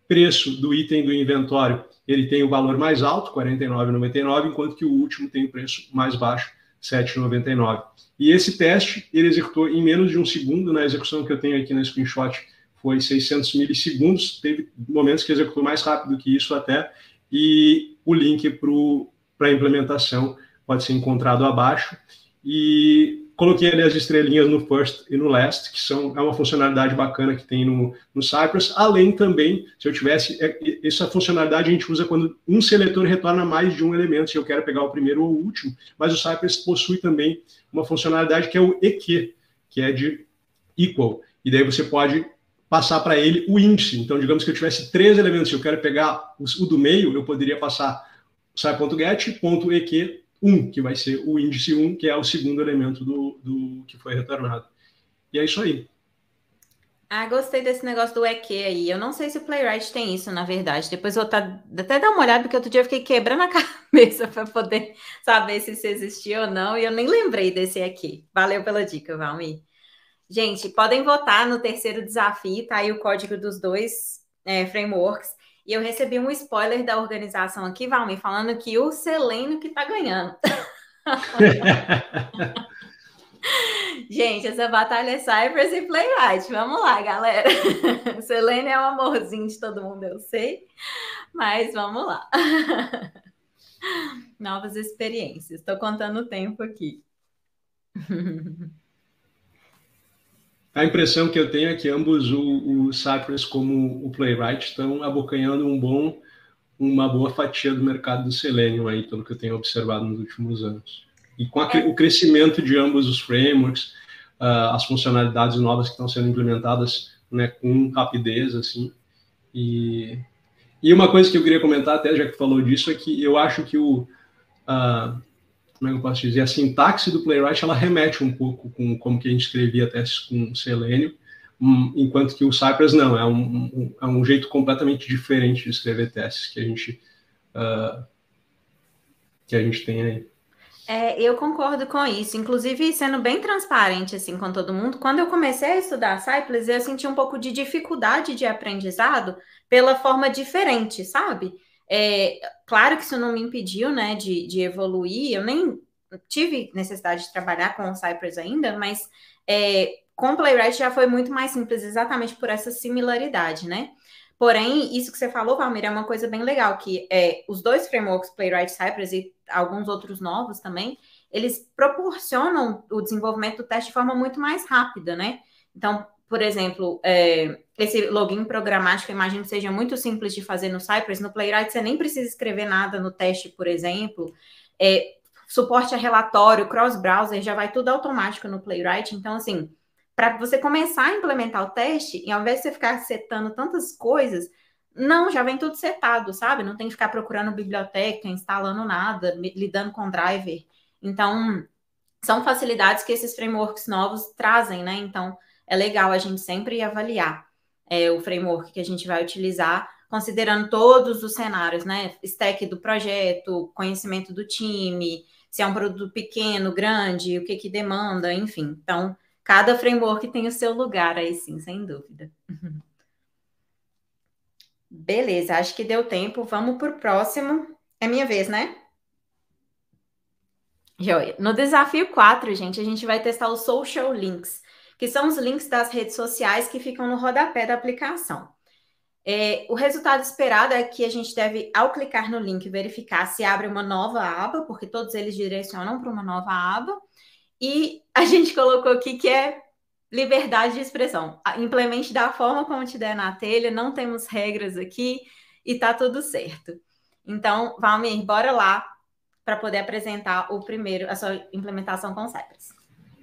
preço do item do inventório, ele tem o valor mais alto, R$ 49,99, enquanto que o último tem o preço mais baixo, R$ 7,99. E esse teste, ele executou em menos de 1 segundo, na execução que eu tenho aqui na screenshot, foi 600 milissegundos, teve momentos que executou mais rápido que isso até, e o link para a implementação pode ser encontrado abaixo. E coloquei ali as estrelinhas no first e no last, que é uma funcionalidade bacana que tem no Cypress. Além também, se eu tivesse, essa funcionalidade a gente usa quando um seletor retorna mais de um elemento, se eu quero pegar o primeiro ou o último, mas o Cypress possui também uma funcionalidade que é o EQ, que é de equal. E daí você pode passar para ele o índice. Então, digamos que eu tivesse 3 elementos, se eu quero pegar o do meio, eu poderia passar sai.get.eq1, que vai ser o índice 1, que é o segundo elemento do que foi retornado. E é isso aí. Ah, gostei desse negócio do EQ aí. Eu não sei se o Playwright tem isso, na verdade. Depois eu vou até dar uma olhada, porque outro dia eu fiquei quebrando a cabeça para poder saber se isso existia ou não, e eu nem lembrei desse EQ. Valeu pela dica, Valmir. Gente, podem votar no terceiro desafio, tá aí o código dos dois frameworks. E eu recebi um spoiler da organização aqui, Valmir, falando que o Selenium que tá ganhando. Gente, essa batalha é Cypress e Playwright. Vamos lá, galera. Selenium é o amorzinho de todo mundo, eu sei. Mas vamos lá. Novas experiências. Estou contando o tempo aqui. A impressão que eu tenho é que ambos, o Cypress como o Playwright, estão abocanhando uma boa fatia do mercado do Selenium, aí, pelo que eu tenho observado nos últimos anos. E com o crescimento de ambos os frameworks, as funcionalidades novas que estão sendo implementadas, né, com rapidez, assim. E uma coisa que eu queria comentar, até já que falou disso, é que eu acho que como é que eu posso dizer? A sintaxe do Playwright, ela remete um pouco com como que a gente escrevia testes com o Selenium, enquanto que o Cypress não, é um jeito completamente diferente de escrever testes que a gente tem aí. Eu concordo com isso, inclusive sendo bem transparente assim com todo mundo, quando eu comecei a estudar Cypress, eu senti um pouco de dificuldade de aprendizado pela forma diferente, sabe? Claro que isso não me impediu, né, de evoluir, eu nem tive necessidade de trabalhar com o Cypress ainda, mas com o Playwright já foi muito mais simples, exatamente por essa similaridade, né? Porém, isso que você falou, Valmir, é uma coisa bem legal, que os dois frameworks, Playwright e Cypress, e alguns outros novos também, eles proporcionam o desenvolvimento do teste de forma muito mais rápida, né? Então, por exemplo, esse login programático, eu imagino que seja muito simples de fazer no Cypress. No Playwright, você nem precisa escrever nada no teste, por exemplo. Suporte a relatório, cross-browser, já vai tudo automático no Playwright. Então, assim, para você começar a implementar o teste, e ao invés de você ficar setando tantas coisas, não, já vem tudo setado, sabe? Não tem que ficar procurando biblioteca, instalando nada, lidando com driver. Então, são facilidades que esses frameworks novos trazem, né? Então, é legal a gente sempre avaliar o framework que a gente vai utilizar, considerando todos os cenários, né? Stack do projeto, conhecimento do time, se é um produto pequeno, grande, o que demanda, enfim. Então, cada framework tem o seu lugar aí, sim, sem dúvida. Beleza, acho que deu tempo. Vamos para o próximo. É minha vez, né? Joia. No desafio 4, gente, a gente vai testar os social links, que são os links das redes sociais que ficam no rodapé da aplicação. O resultado esperado é que a gente deve, ao clicar no link, verificar se abre uma nova aba, porque todos eles direcionam para uma nova aba. E a gente colocou aqui que é liberdade de expressão. Implemente da forma como te der na telha, não temos regras aqui e tá tudo certo. Então, Valmir, bora lá para poder apresentar a sua implementação com Cypress.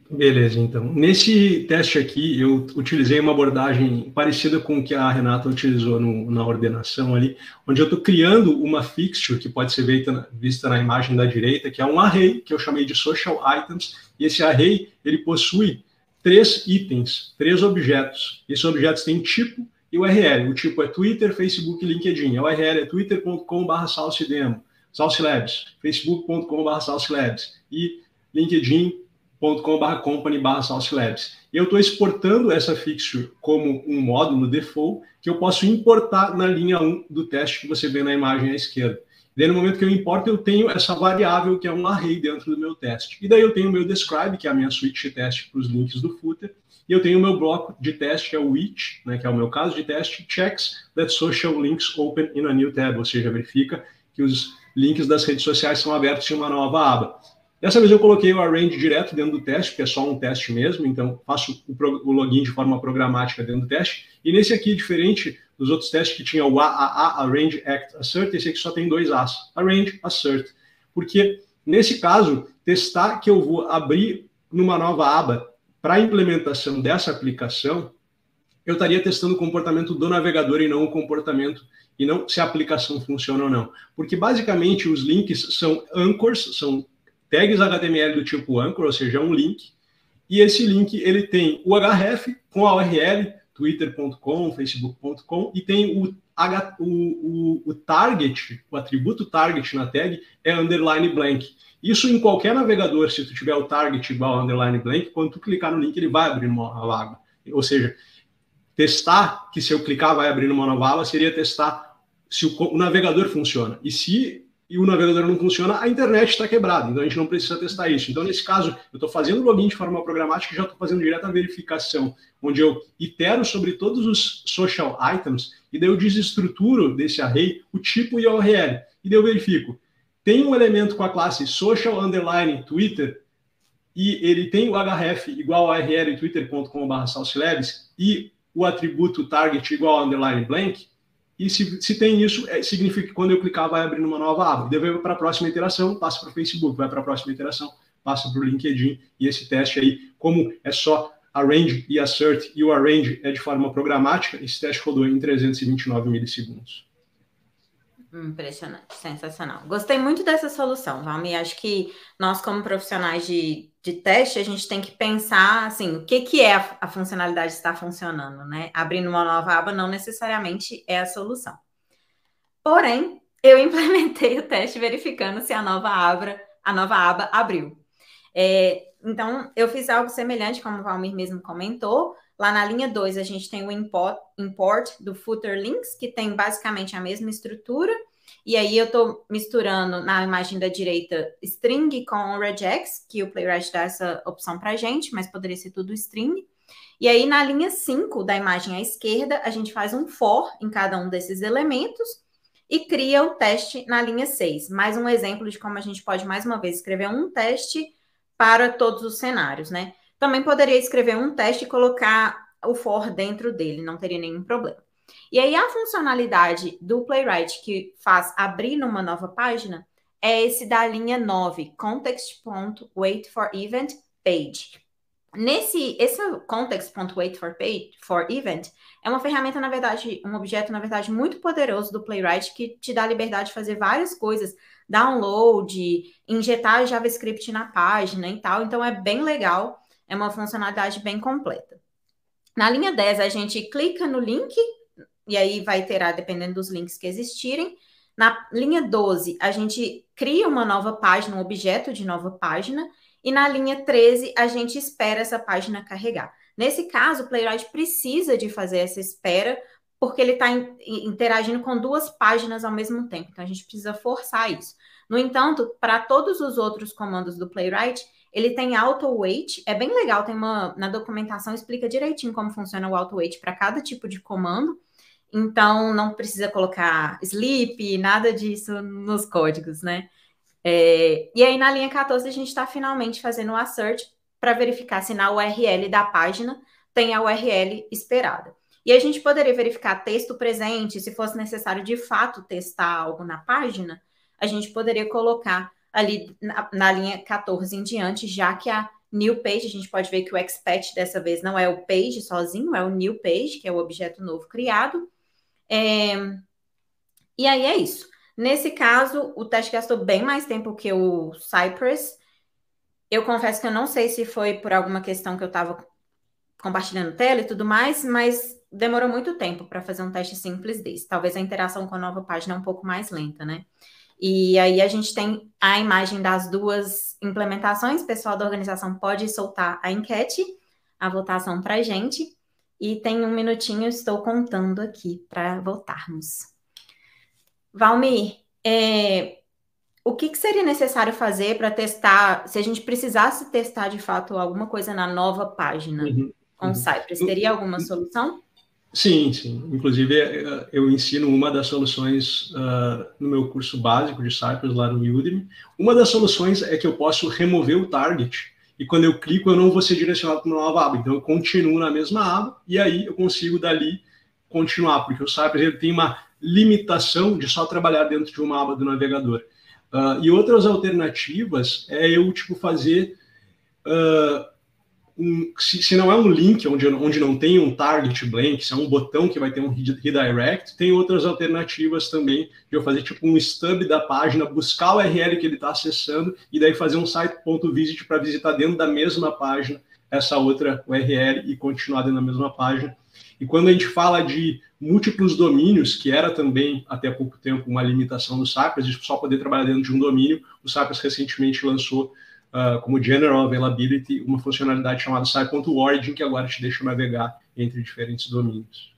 Beleza, então. Nesse teste aqui, eu utilizei uma abordagem parecida com o que a Renata utilizou na ordenação ali, onde eu estou criando uma fixture que pode ser vista na imagem da direita, que é um array, que eu chamei de social items, e esse array, ele possui 3 itens, 3 objetos. Esses objetos têm tipo e URL. O tipo é Twitter, Facebook e LinkedIn. A URL é twitter.com/salsidemo, salsilabs, facebook.com/salsilabs e linkedin.com/company/salsilabs. E eu estou exportando essa fixture como um módulo default que eu posso importar na linha 1 do teste que você vê na imagem à esquerda. Daí, no momento que eu importo, eu tenho essa variável que é um array dentro do meu teste. E daí eu tenho o meu describe, que é a minha suite de teste para os links do footer, e eu tenho o meu bloco de teste, que é o which, né, que é o meu caso de teste, checks that social links open in a new tab, ou seja, verifica que os links das redes sociais são abertos em uma nova aba. Dessa vez eu coloquei o arrange direto dentro do teste, porque é só um teste mesmo, então faço o login de forma programática dentro do teste. E nesse aqui, diferente dos outros testes que tinha o AAA, Arrange, Act, Assert, esse aqui só tem 2 As, Arrange, Assert. Porque, nesse caso, testar que eu vou abrir numa nova aba para a implementação dessa aplicação, eu estaria testando o comportamento do navegador e não o comportamento, e não se a aplicação funciona ou não. Porque, basicamente, os links são anchors, são tags HTML do tipo anchor, ou seja, é um link, e esse link ele tem o href com a URL, twitter.com, facebook.com, e tem o target, o atributo target na tag é underline blank. Isso em qualquer navegador, se tu tiver o target igual a underline blank, quando tu clicar no link, ele vai abrir uma nova aba. Ou seja, testar, que se eu clicar vai abrir uma nova aba, seria testar se o navegador funciona. E se o navegador não funciona, a internet está quebrada. Então a gente não precisa testar isso. Então, nesse caso, eu estou fazendo login de forma programática e já estou fazendo direto a verificação, onde eu itero sobre todos os social items e daí eu desestruturo desse array o tipo e a URL. E daí eu verifico. Tem um elemento com a classe social underline Twitter e ele tem o href igual a URL twitter.com/salsilabs e o atributo target igual a underline blank. E se tem isso, significa que quando eu clicar vai abrir uma nova aba. Daí vai para a próxima iteração, passa para o Facebook, vai para a próxima iteração, passa para o LinkedIn. E esse teste aí, como é só arrange e assert, e o arrange é de forma programática, esse teste rodou em 329 milissegundos. Impressionante, sensacional. Gostei muito dessa solução, Valmir. Acho que nós, como profissionais de teste, a gente tem que pensar, assim, o que é a funcionalidade está funcionando, né? Abrindo uma nova aba não necessariamente é a solução. Porém, eu implementei o teste verificando se a nova aba abriu. Então, eu fiz algo semelhante, como o Valmir mesmo comentou. Lá na linha 2, a gente tem o import do footer links, que tem basicamente a mesma estrutura. E aí eu estou misturando na imagem da direita string com regex, que o Playwright dá essa opção para a gente, mas poderia ser tudo string. E aí na linha 5 da imagem à esquerda, a gente faz um for em cada um desses elementos e cria o teste na linha 6. Mais um exemplo de como a gente pode, mais uma vez, escrever um teste para todos os cenários, né? Também poderia escrever um teste e colocar o for dentro dele, não teria nenhum problema. E aí a funcionalidade do Playwright que faz abrir numa nova página é esse da linha 9, context.waitForEvent page. Esse context.waitForEvent é uma ferramenta, na verdade, um objeto, na verdade, muito poderoso do Playwright que te dá a liberdade de fazer várias coisas, download, injetar JavaScript na página e tal, então é bem legal. É uma funcionalidade bem completa. Na linha 10, a gente clica no link, e aí vai iterar dependendo dos links que existirem. Na linha 12, a gente cria uma nova página, um objeto de nova página. E na linha 13, a gente espera essa página carregar. Nesse caso, o Playwright precisa de fazer essa espera, porque ele está interagindo com duas páginas ao mesmo tempo. Então, a gente precisa forçar isso. No entanto, para todos os outros comandos do Playwright, ele tem auto-wait, é bem legal, na documentação explica direitinho como funciona o auto-wait para cada tipo de comando, então não precisa colocar sleep, nada disso nos códigos, né? E aí na linha 14 a gente está finalmente fazendo o assert para verificar se na URL da página tem a URL esperada. E a gente poderia verificar texto presente, se fosse necessário de fato testar algo na página, a gente poderia colocar ali na linha 14 em diante, já que a new page, a gente pode ver que o expect dessa vez não é o page sozinho, é o new page, que é o objeto novo criado. E aí é isso. Nesse caso, o teste gastou bem mais tempo que o Cypress. Eu confesso que eu não sei se foi por alguma questão que eu estava compartilhando tela e tudo mais, mas demorou muito tempo para fazer um teste simples desse. Talvez a interação com a nova página é um pouco mais lenta, né? E aí a gente tem a imagem das duas implementações. O pessoal da organização pode soltar a enquete, a votação para a gente. E tem um minutinho, estou contando aqui para votarmos. Valmir, o que seria necessário fazer para testar, se a gente precisasse testar de fato alguma coisa na nova página com o Cypress, teria alguma solução? Sim, sim. Inclusive, eu ensino uma das soluções no meu curso básico de Cypress, lá no Udemy. Uma das soluções é que eu posso remover o target, e quando eu clico, eu não vou ser direcionado para uma nova aba. Então, eu continuo na mesma aba, e aí eu consigo, dali, continuar, porque o Cypress ele tem uma limitação de só trabalhar dentro de uma aba do navegador. E outras alternativas é eu, fazer se não é um link onde não tem um target blank, se é um botão que vai ter um redirect, tem outras alternativas também de eu fazer tipo um stub da página, buscar o URL que ele está acessando e daí fazer um site.visit para visitar dentro da mesma página essa outra URL e continuar dentro da mesma página. E quando a gente fala de múltiplos domínios, que era também até pouco tempo uma limitação do Cypress, de só poder trabalhar dentro de um domínio, o Cypress recentemente lançou como General Availability, uma funcionalidade chamada Site.origin, que agora te deixa navegar entre diferentes domínios.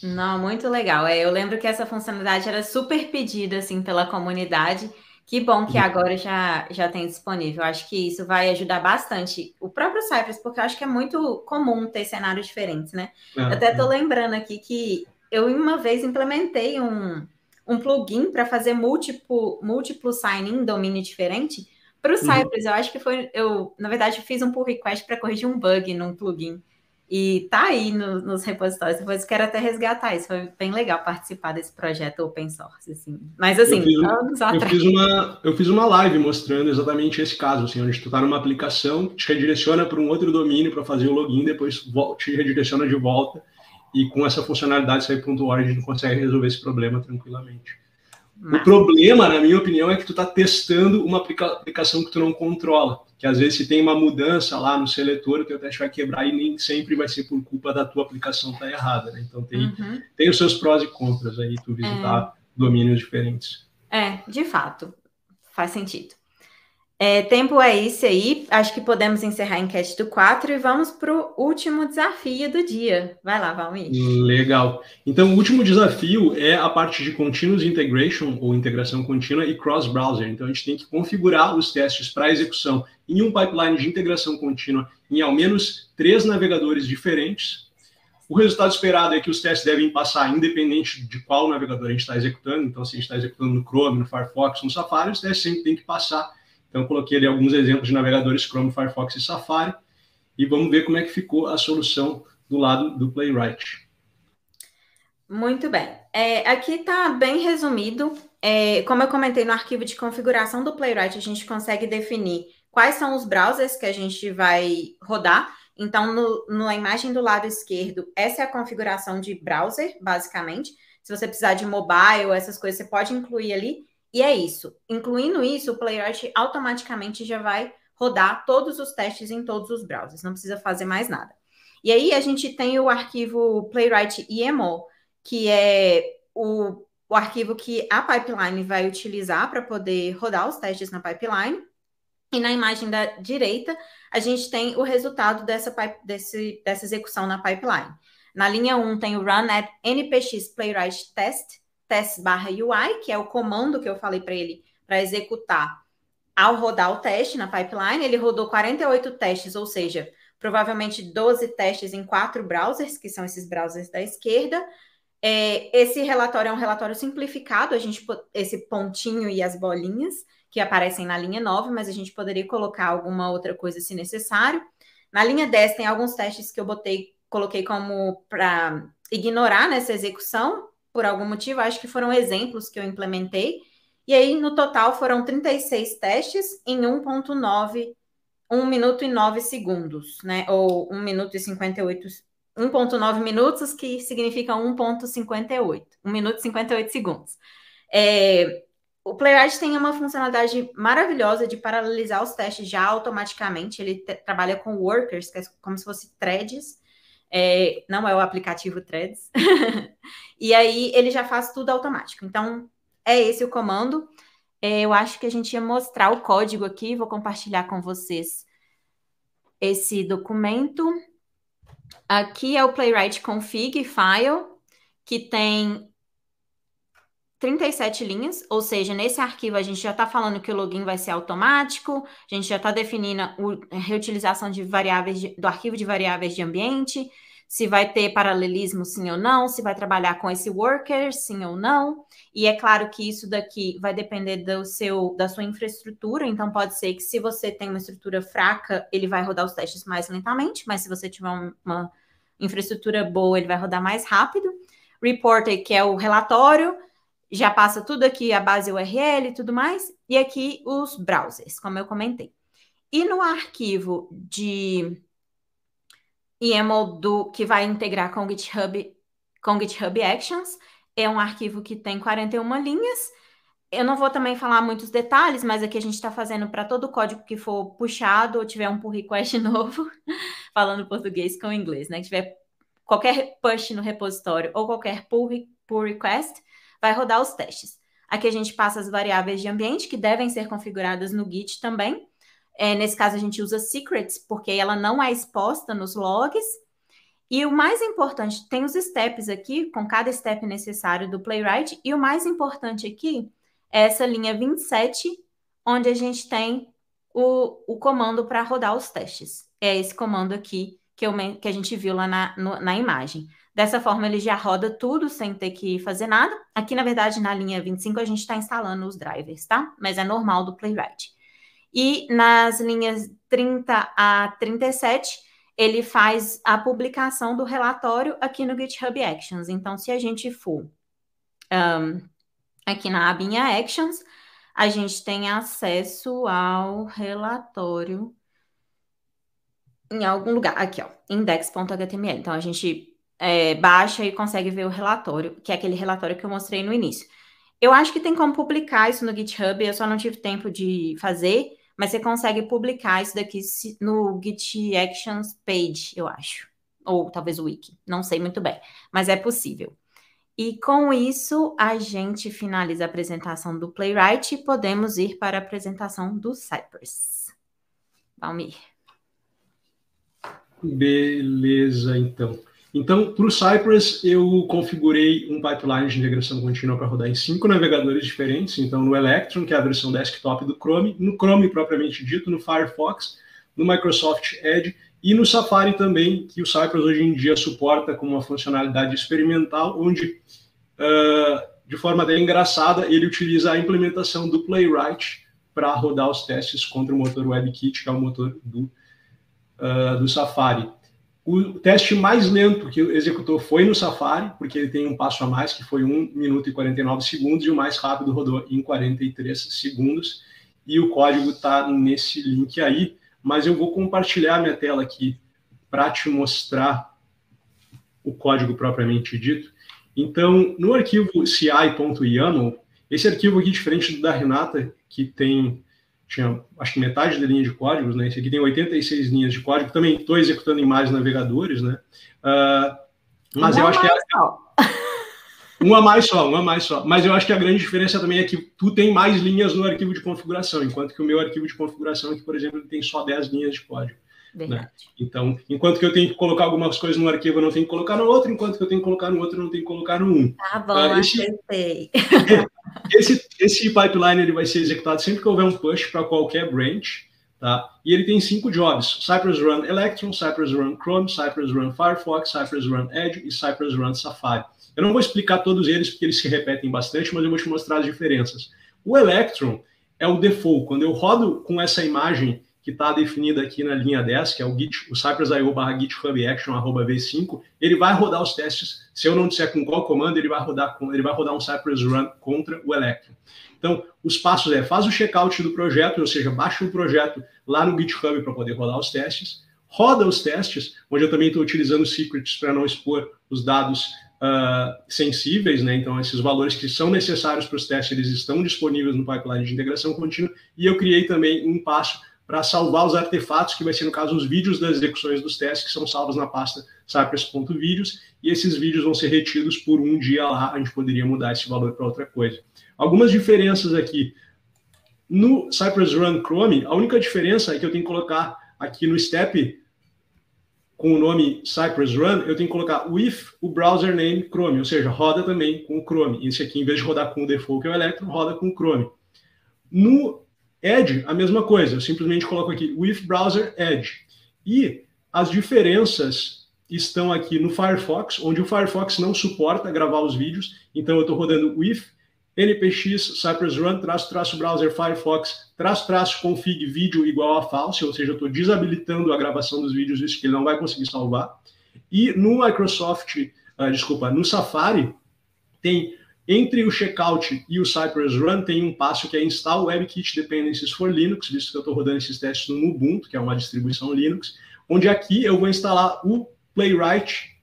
Não, muito legal. Eu lembro que essa funcionalidade era super pedida assim, pela comunidade. Que bom que agora já tem disponível. Acho que isso vai ajudar bastante o próprio Cypress, porque eu acho que é muito comum ter cenários diferentes, né? Até estou lembrando aqui que eu uma vez implementei um plugin para fazer múltiplo sign-in em domínio diferente. Para o Cypress, eu acho que na verdade, fiz um pull request para corrigir um bug num plugin. E tá aí nos repositórios. Depois quero até resgatar isso. Foi bem legal participar desse projeto open source, assim. Mas, assim, eu fiz uma live mostrando exatamente esse caso, assim, onde tu tá numa aplicação, te redireciona para um outro domínio para fazer o login, depois te redireciona de volta. E com essa funcionalidade, Site.org, tu consegue resolver esse problema tranquilamente. O problema, na minha opinião, é que tu está testando uma aplicação que tu não controla. Que às vezes se tem uma mudança lá no seletor, o teu teste vai quebrar e nem sempre vai ser por culpa da tua aplicação estar errada, né? Então tem os seus prós e contras aí, tu visitar domínios diferentes. De fato, faz sentido. Tempo é esse aí, acho que podemos encerrar a enquete do 4 e vamos para o último desafio do dia. Vai lá, Valmir. Legal. Então, o último desafio é a parte de Continuous Integration, ou integração contínua, e cross-browser. Então, a gente tem que configurar os testes para execução em um pipeline de integração contínua em ao menos 3 navegadores diferentes. O resultado esperado é que os testes devem passar independente de qual navegador a gente está executando. Então, se a gente está executando no Chrome, no Firefox, no Safari, os testes sempre têm que passar. Então, eu coloquei ali alguns exemplos de navegadores Chrome, Firefox e Safari. E vamos ver como é que ficou a solução do lado do Playwright. Muito bem. Aqui está bem resumido. Como eu comentei no arquivo de configuração do Playwright, a gente consegue definir quais são os browsers que a gente vai rodar. Então, na imagem do lado esquerdo, essa é a configuração de browser, basicamente. Se você precisar de mobile, essas coisas, você pode incluir ali. E é isso. Incluindo isso, o Playwright automaticamente já vai rodar todos os testes em todos os browsers. Não precisa fazer mais nada. E aí, a gente tem o arquivo Playwright YAML, que é o arquivo que a pipeline vai utilizar para poder rodar os testes na pipeline. E na imagem da direita, a gente tem o resultado dessa execução na pipeline. Na linha 1 tem o run at npx playwright test/UI, que é o comando que eu falei para ele para executar ao rodar o teste na pipeline. Ele rodou 48 testes, ou seja, provavelmente 12 testes em 4 browsers, que são esses browsers da esquerda. Esse relatório é um relatório simplificado, esse pontinho e as bolinhas que aparecem na linha 9, mas a gente poderia colocar alguma outra coisa se necessário. Na linha 10 tem alguns testes que eu coloquei como para ignorar nessa execução, por algum motivo, acho que foram exemplos que eu implementei. E aí, no total, foram 36 testes em 1 minuto e 9 segundos, né? Ou 1 minuto e 58, 1,9 minutos, que significa 1,58. 1 minuto e 58 segundos. O Playwright tem uma funcionalidade maravilhosa de paralelizar os testes já automaticamente. Ele trabalha com workers, que é como se fosse threads. Não é o aplicativo Threads. E aí, ele já faz tudo automático. Então, é esse o comando. Eu acho que a gente ia mostrar o código aqui. Vou compartilhar com vocês esse documento. Aqui é o Playwright config file, que tem 37 linhas, ou seja, nesse arquivo a gente já está falando que o login vai ser automático, a gente já está definindo a reutilização de variáveis do arquivo de variáveis de ambiente, se vai ter paralelismo sim ou não, se vai trabalhar com esse worker sim ou não, e é claro que isso daqui vai depender da sua infraestrutura, então pode ser que se você tem uma estrutura fraca, ele vai rodar os testes mais lentamente, mas se você tiver uma infraestrutura boa, ele vai rodar mais rápido. Reporter, que é o relatório, já passa tudo aqui, a base URL e tudo mais, e aqui os browsers, como eu comentei. E no arquivo de YAML que vai integrar com GitHub Actions, é um arquivo que tem 41 linhas. Eu não vou também falar muitos detalhes, mas aqui a gente está fazendo para todo código que for puxado ou tiver um pull request novo, falando português com inglês, né? Que tiver qualquer push no repositório ou qualquer pull request, vai rodar os testes. Aqui a gente passa as variáveis de ambiente que devem ser configuradas no Git também. Nesse caso a gente usa secrets, porque ela não é exposta nos logs. E o mais importante, tem os steps aqui, com cada step necessário do Playwright, e o mais importante aqui é essa linha 27, onde a gente tem o comando para rodar os testes. É esse comando aqui que a gente viu lá na imagem. Dessa forma, ele já roda tudo sem ter que fazer nada. Aqui, na verdade, na linha 25, a gente está instalando os drivers, tá? Mas é normal do Playwright. E nas linhas 30 a 37, ele faz a publicação do relatório aqui no GitHub Actions. Então, se a gente for aqui na abinha Actions, a gente tem acesso ao relatório em algum lugar. Aqui, ó, index.html. Então, a gente baixa e consegue ver o relatório, que é aquele relatório que eu mostrei no início. Eu acho que tem como publicar isso no GitHub, eu só não tive tempo de fazer, mas você consegue publicar isso daqui no Git Actions page, eu acho. Ou talvez o wiki, não sei muito bem, mas é possível. E com isso, a gente finaliza a apresentação do Playwright e podemos ir para a apresentação do Cypress. Valmir. Beleza, então. Então, para o Cypress, eu configurei um pipeline de integração contínua para rodar em 5 navegadores diferentes. Então, no Electron, que é a versão desktop do Chrome, no Chrome propriamente dito, no Firefox, no Microsoft Edge e no Safari também, que o Cypress hoje em dia suporta como uma funcionalidade experimental, onde, de forma até engraçada, ele utiliza a implementação do Playwright para rodar os testes contra o motor WebKit, que é o motor do Safari. O teste mais lento que executou foi no Safari, porque ele tem um passo a mais, que foi 1 minuto e 49 segundos, e o mais rápido rodou em 43 segundos. E o código está nesse link aí, mas eu vou compartilhar minha tela aqui para te mostrar o código propriamente dito. Então, no arquivo ci.yaml, esse arquivo aqui, diferente do da Renata, que tinha, acho que metade da linha de códigos, né? Esse aqui tem 86 linhas de código. Também estou executando em mais navegadores, né? Mas eu acho que uma mais só. Mas eu acho que a grande diferença também é que tu tem mais linhas no arquivo de configuração, enquanto que o meu arquivo de configuração aqui, por exemplo, tem só 10 linhas de código. Né? Então, enquanto que eu tenho que colocar algumas coisas no arquivo, eu não tenho que colocar no outro, enquanto que eu tenho que colocar no outro, eu não tenho que colocar no um. Tá bom, acertei. Esse pipeline ele vai ser executado sempre que houver um push para qualquer branch, tá? E ele tem 5 jobs: Cypress Run Electron, Cypress Run Chrome, Cypress Run Firefox, Cypress Run Edge e Cypress Run Safari. Eu não vou explicar todos eles porque eles se repetem bastante, mas eu vou te mostrar as diferenças. O Electron é o default. Quando eu rodo com essa imagem que está definida aqui na linha 10, que é o cypress.io/github-action@v5, ele vai rodar os testes. Se eu não disser com qual comando, ele vai rodar um Cypress Run contra o Electron. Então, os passos faz o checkout do projeto, ou seja, baixa o projeto lá no GitHub para poder rodar os testes, roda os testes, onde eu também estou utilizando secrets para não expor os dados sensíveis, né? Então, esses valores que são necessários para os testes, eles estão disponíveis no pipeline de integração contínua, e eu criei também um passo para salvar os artefatos, que vai ser, no caso, os vídeos das execuções dos testes, que são salvos na pasta cypress.videos, e esses vídeos vão ser retidos por um dia lá, a gente poderia mudar esse valor para outra coisa. Algumas diferenças aqui. No Cypress Run Chrome, a única diferença é que eu tenho que colocar aqui no step, com o nome Cypress Run, eu tenho que colocar with o browser name Chrome, ou seja, roda também com o Chrome. Esse aqui, em vez de rodar com o default, que é o Electron, roda com o Chrome. No Edge, a mesma coisa, eu simplesmente coloco aqui with browser Edge. E as diferenças estão aqui no Firefox, onde o Firefox não suporta gravar os vídeos, então eu estou rodando with npx cypress run --browser firefox --config vídeo igual a false, ou seja, eu estou desabilitando a gravação dos vídeos, isso que ele não vai conseguir salvar. E no no Safari, tem Entre o checkout e o Cypress Run tem um passo que é Install WebKit Dependencies for Linux, visto que eu estou rodando esses testes no Ubuntu, que é uma distribuição Linux, onde aqui eu vou instalar o Playwright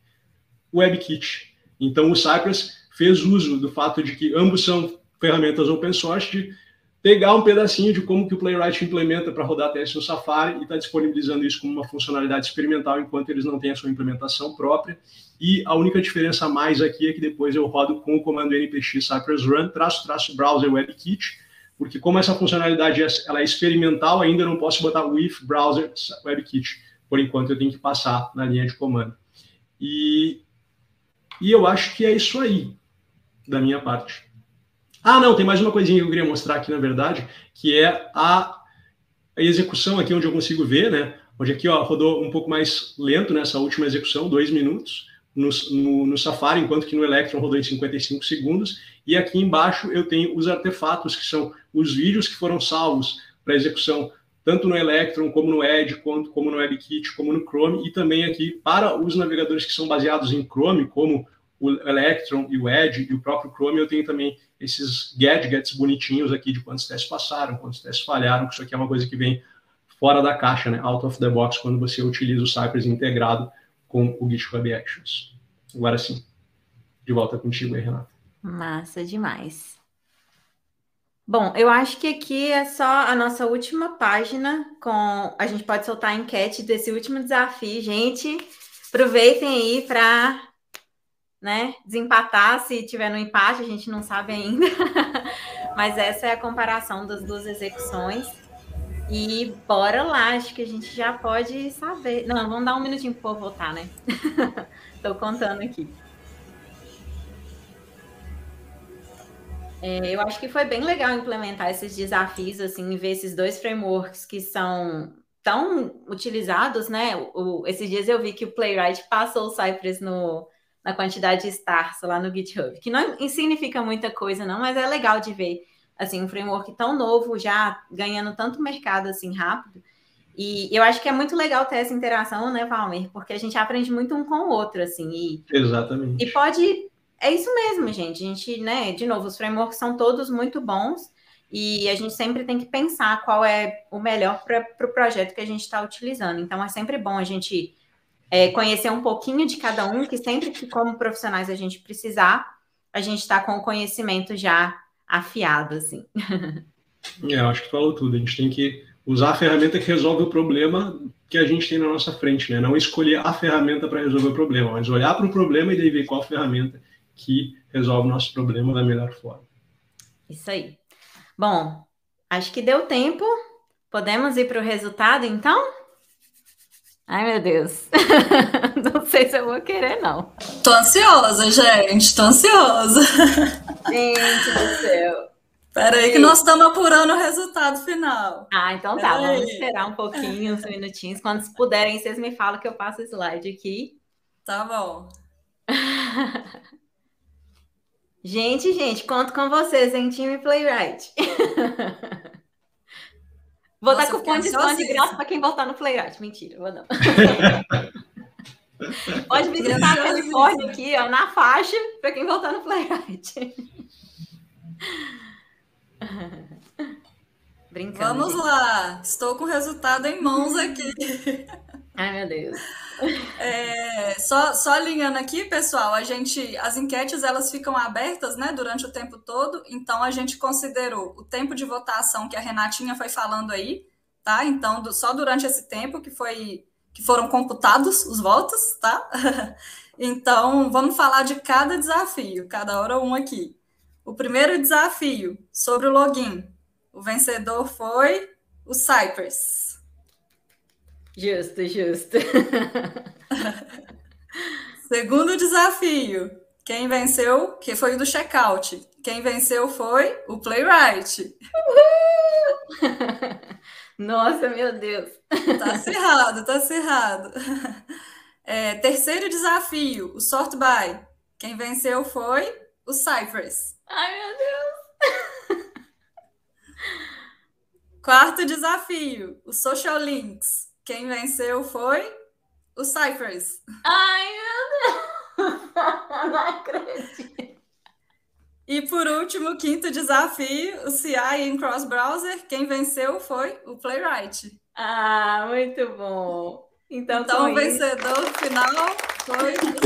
WebKit. Então, o Cypress fez uso do fato de que ambos são ferramentas open source, de pegar um pedacinho de como que o Playwright implementa para rodar testes no Safari e está disponibilizando isso como uma funcionalidade experimental, enquanto eles não têm a sua implementação própria. E a única diferença a mais aqui é que depois eu rodo com o comando npx cypress run --browser WebKit, porque como essa funcionalidade ela é experimental, ainda não posso botar with browser WebKit. Por enquanto eu tenho que passar na linha de comando. E eu acho que é isso aí, da minha parte. Ah, não, tem mais uma coisinha que eu queria mostrar aqui, na verdade, que é a execução aqui onde eu consigo ver, né? Onde aqui ó, rodou um pouco mais lento nessa última execução, 2 minutos, no Safari, enquanto que no Electron rodou em 55 segundos. E aqui embaixo eu tenho os artefatos, que são os vídeos que foram salvos para execução, tanto no Electron, como no Edge, como no WebKit, como no Chrome, e também aqui para os navegadores que são baseados em Chrome, como o Electron e o Edge e o próprio Chrome, eu tenho também esses gadgets bonitinhos aqui de quantos testes passaram, quantos testes falharam, que isso aqui é uma coisa que vem fora da caixa, né? Out of the box, quando você utiliza o Cypress integrado com o GitHub Actions. Agora sim, de volta contigo aí, Renata. Massa demais. Bom, eu acho que aqui é só a nossa última página com... A gente pode soltar a enquete desse último desafio. Gente, aproveitem aí para, né, desempatar. Se tiver no empate, a gente não sabe ainda. Mas essa é a comparação das duas execuções. E bora lá, acho que a gente já pode saber. Não, vamos dar um minutinho para o povo votar, né? Estou contando aqui. Eu acho que foi bem legal implementar esses desafios, assim, ver esses dois frameworks que são tão utilizados, né? Esses dias eu vi que o Playwright passou o Cypress na quantidade de stars lá no GitHub, que não significa muita coisa, não, mas é legal de ver, assim, um framework tão novo, já ganhando tanto mercado, assim, rápido. E eu acho que é muito legal ter essa interação, né, Valmir? Porque a gente aprende muito um com o outro, assim. Exatamente. E pode... É isso mesmo, gente. A gente, né, de novo, os frameworks são todos muito bons e a gente sempre tem que pensar qual é o melhor para o projeto que a gente está utilizando. Então, é sempre bom a gente conhecer um pouquinho de cada um, que sempre que, como profissionais, a gente precisar, a gente está com o conhecimento já afiado, assim. Eu acho que falou tudo. A gente tem que usar a ferramenta que resolve o problema que a gente tem na nossa frente, né? Não escolher a ferramenta para resolver o problema, mas olhar para o problema e daí ver qual ferramenta que resolve o nosso problema da melhor forma. Isso aí. Bom, acho que deu tempo. Podemos ir para o resultado, então? Ai, meu Deus. Não sei se eu vou querer, não. Tô ansiosa, gente. Tô ansiosa. Gente do céu. Peraí que nós estamos apurando o resultado final. Ah, então tá. Vamos esperar um pouquinho, uns minutinhos. Quando puderem, vocês me falam que eu passo o slide aqui. Tá bom. Gente, conto com vocês, hein, time Playwright. Vou dar cupom de desconto de graça para quem voltar no Playwright. Mentira, vou não. Pode visitar a Califórnia aqui, ó, na faixa, para quem voltar no Playwright. Brincando. Vamos lá. Estou com o resultado em mãos aqui. Ai, meu Deus. Só alinhando aqui, pessoal, as enquetes elas ficam abertas, né, durante o tempo todo, então a gente considerou o tempo de votação que a Renatinha foi falando aí, tá? Então, só durante esse tempo que foram computados os votos, tá? Então, vamos falar de cada desafio, cada hora um aqui. O primeiro desafio, sobre o login. O vencedor foi o Cypress. Justo. Segundo desafio, quem venceu, que foi o do checkout. Quem venceu foi o Playwright. Uhul! Nossa, meu Deus. Tá acirrado. Terceiro desafio, o sort by. Quem venceu foi o Cypress. Ai, meu Deus. Quarto desafio, o social links. Quem venceu foi o Cypress. Ai, meu Deus! Não acredito. E por último, quinto desafio, o CI em cross-browser. Quem venceu foi o Playwright. Ah, muito bom. Então, Então com o vencedor final foi o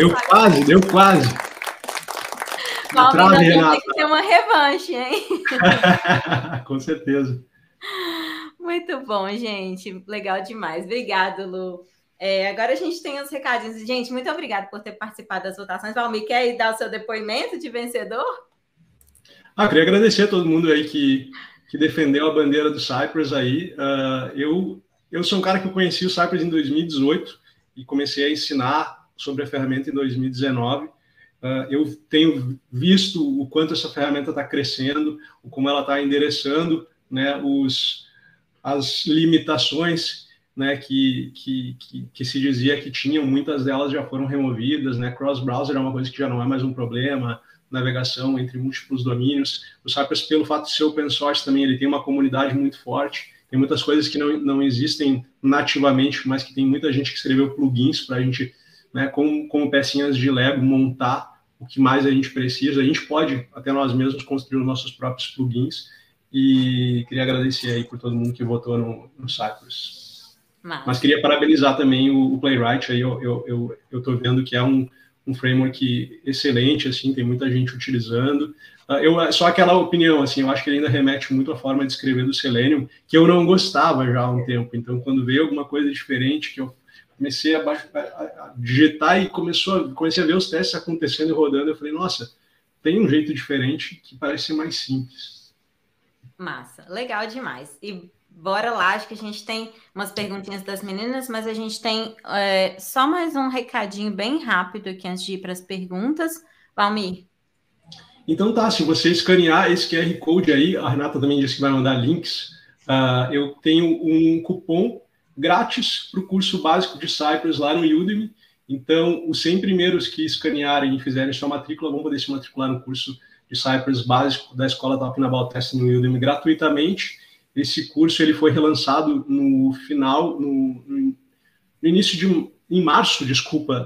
Deu quase. Valmir, nós vamos ter que ter uma revanche, hein? Com certeza. Muito bom, gente. Legal demais. Obrigado, Lu. Agora a gente tem os recadinhos. Gente, muito obrigada por ter participado das votações. Valmir, quer dar o seu depoimento de vencedor? Queria agradecer a todo mundo aí que defendeu a bandeira do Cypress aí. Eu sou um cara que eu conheci o Cypress em 2018 e comecei a ensinar sobre a ferramenta em 2019. Eu tenho visto o quanto essa ferramenta está crescendo, como ela está endereçando, né, as limitações, né, que se dizia que tinham, muitas delas já foram removidas, né? Cross-browser é uma coisa que já não é mais um problema, navegação entre múltiplos domínios. O Cypress, pelo fato de ser open source também, ele tem uma comunidade muito forte, tem muitas coisas que não existem nativamente, mas que tem muita gente que escreveu plugins para a gente, né, como pecinhas de Lego, montar o que mais a gente precisa. A gente pode, até nós mesmos, construir os nossos próprios plugins. E queria agradecer aí por todo mundo que votou no Cypress. Mas queria parabenizar também o Playwright. Aí eu estou vendo que é um framework excelente, assim, tem muita gente utilizando. Só aquela opinião, assim, eu acho que ele ainda remete muito à forma de escrever do Selenium, que eu não gostava já há um tempo. Então, quando veio alguma coisa diferente, que eu comecei a digitar e comecei a ver os testes acontecendo e rodando, eu falei, nossa, tem um jeito diferente que parece ser mais simples. Massa, legal demais. E bora lá, acho que a gente tem umas perguntinhas das meninas, mas a gente tem só mais um recadinho bem rápido aqui antes de ir para as perguntas. Valmir. Então tá, se você escanear esse QR Code aí, a Renata também disse que vai mandar links, eu tenho um cupom grátis para o curso básico de Cypress lá no Udemy. Então, os 100 primeiros que escanearem e fizerem sua matrícula vão poder se matricular no curso de Cypress básico da Escola Talking About Testing no Udemy gratuitamente. Esse curso ele foi relançado no início em março,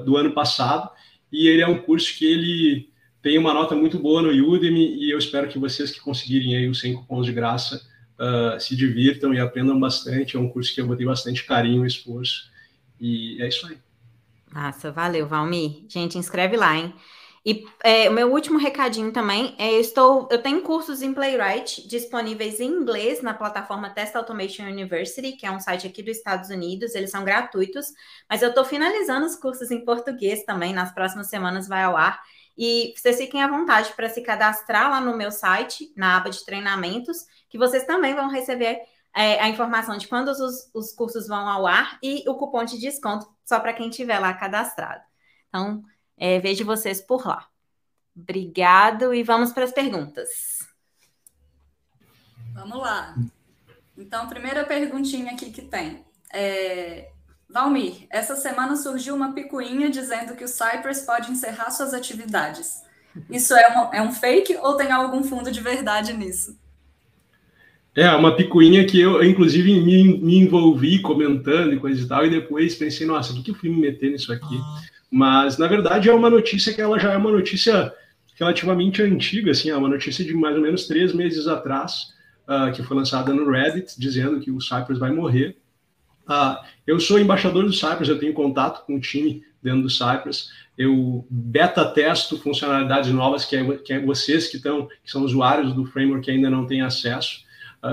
do ano passado, e ele é um curso que ele tem uma nota muito boa no Udemy, e eu espero que vocês que conseguirem aí os 100 cupons de graça se divirtam e aprendam bastante. É um curso que eu botei bastante carinho e esforço, e é isso aí. Nossa, valeu, Valmir. Gente, inscreve lá, hein? E o meu último recadinho também eu tenho cursos em Playwright disponíveis em inglês na plataforma Test Automation University, que é um site aqui dos Estados Unidos. Eles são gratuitos, mas eu estou finalizando os cursos em português também. Nas próximas semanas vai ao ar. E vocês fiquem à vontade para se cadastrar lá no meu site, na aba de treinamentos, que vocês também vão receber a informação de quando os cursos vão ao ar e o cupom de desconto só para quem estiver lá cadastrado. Então, vejo vocês por lá. Obrigado e vamos para as perguntas. Vamos lá. Então, primeira perguntinha aqui que tem. Valmir, essa semana surgiu uma picuinha dizendo que o Cypress pode encerrar suas atividades. Isso é um fake ou tem algum fundo de verdade nisso? Uma picuinha que eu inclusive, me envolvi comentando e coisa e tal, e depois pensei, nossa, o que eu fui me meter nisso aqui? Mas, na verdade, é uma notícia que ela já é uma notícia relativamente antiga, assim, é uma notícia de mais ou menos 3 meses atrás, que foi lançada no Reddit, dizendo que o Cypress vai morrer. Eu sou embaixador do Cypress, eu tenho contato com o time dentro do Cypress, eu beta-testo funcionalidades novas que vocês que são usuários do framework que ainda não têm acesso.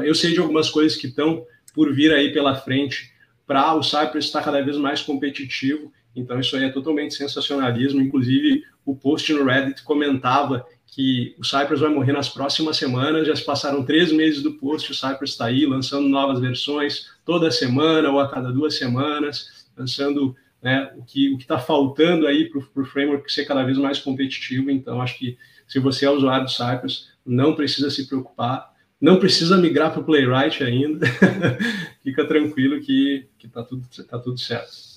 Eu sei de algumas coisas que estão por vir aí pela frente para o Cypress estar cada vez mais competitivo. Então, isso aí é totalmente sensacionalismo. Inclusive, o post no Reddit comentava que o Cypress vai morrer nas próximas semanas. Já se passaram 3 meses do post, o Cypress está aí lançando novas versões toda semana ou a cada 2 semanas, lançando, né, o que está faltando aí para o framework ser cada vez mais competitivo. Então, acho que se você é usuário do Cypress, não precisa se preocupar. Não precisa migrar para o Playwright ainda. Fica tranquilo que tá tudo certo.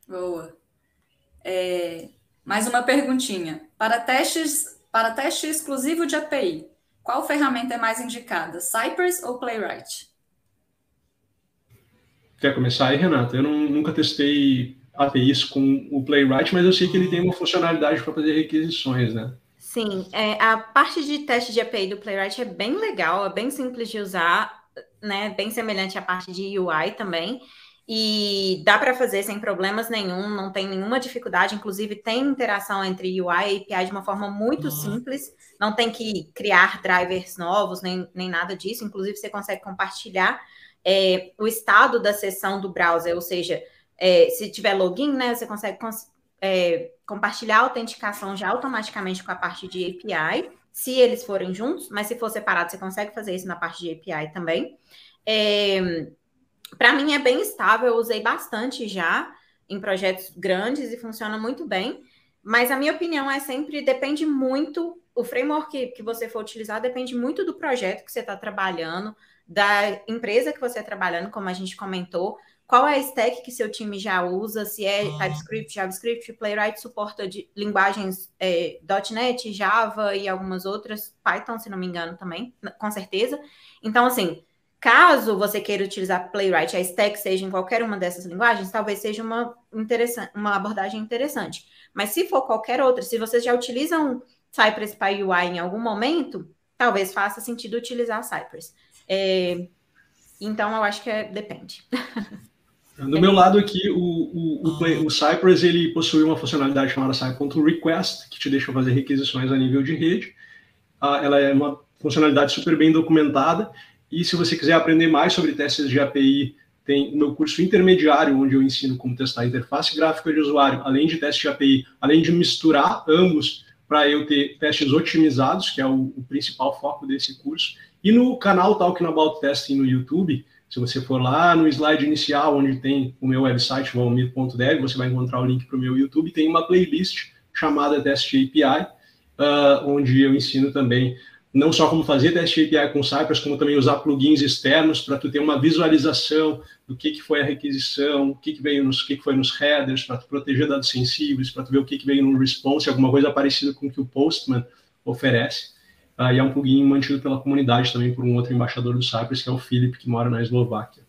Boa. Mais uma perguntinha. Para teste exclusivo de API, qual ferramenta é mais indicada? Cypress ou Playwright? Quer começar aí, Renata? Eu nunca testei APIs com o Playwright, mas eu sei que ele tem uma funcionalidade para fazer requisições, né? Sim, a parte de teste de API do Playwright é bem legal, é bem simples de usar, né? Bem semelhante à parte de UI também. E dá para fazer sem problemas nenhum, não tem nenhuma dificuldade. Inclusive, tem interação entre UI e API de uma forma muito simples. Não tem que criar drivers novos, nem nada disso. Inclusive, você consegue compartilhar o estado da sessão do browser, ou seja, se tiver login, né, você consegue compartilhar a autenticação já automaticamente com a parte de API, se eles forem juntos, mas se for separado, você consegue fazer isso na parte de API também. Para mim é bem estável, eu usei bastante já em projetos grandes e funciona muito bem, mas a minha opinião é sempre, depende muito, o framework que você for utilizar depende muito do projeto que você está trabalhando, da empresa que você está trabalhando, como a gente comentou, qual é a stack que seu time já usa, se é TypeScript, JavaScript, Playwright suporta de linguagens .NET, Java e algumas outras, Python, se não me engano também, com certeza. Então, assim, caso você queira utilizar Playwright, a stack seja em qualquer uma dessas linguagens, talvez seja uma abordagem interessante. Mas se for qualquer outra, se vocês já utilizam Cypress para UI em algum momento, talvez faça sentido utilizar Cypress. Então, eu acho que depende. Do meu lado aqui, o Cypress ele possui uma funcionalidade chamada Cypress.request, que te deixa fazer requisições a nível de rede. Ela é uma funcionalidade super bem documentada. E se você quiser aprender mais sobre testes de API, tem o meu curso intermediário, onde eu ensino como testar a interface gráfica de usuário, além de teste de API, além de misturar ambos para eu ter testes otimizados, que é o principal foco desse curso. E no canal Talking About Testing no YouTube, se você for lá no slide inicial, onde tem o meu website, valmir.dev, você vai encontrar o link para o meu YouTube, tem uma playlist chamada Teste API, onde eu ensino também não só como fazer teste API com Cypress, como também usar plugins externos para tu ter uma visualização do que foi a requisição, o que foi nos headers, para tu proteger dados sensíveis, para tu ver o que veio no response, alguma coisa parecida com o que o Postman oferece. E é um plugin mantido pela comunidade também por um outro embaixador do Cypress, que é o Filipe, que mora na Eslováquia.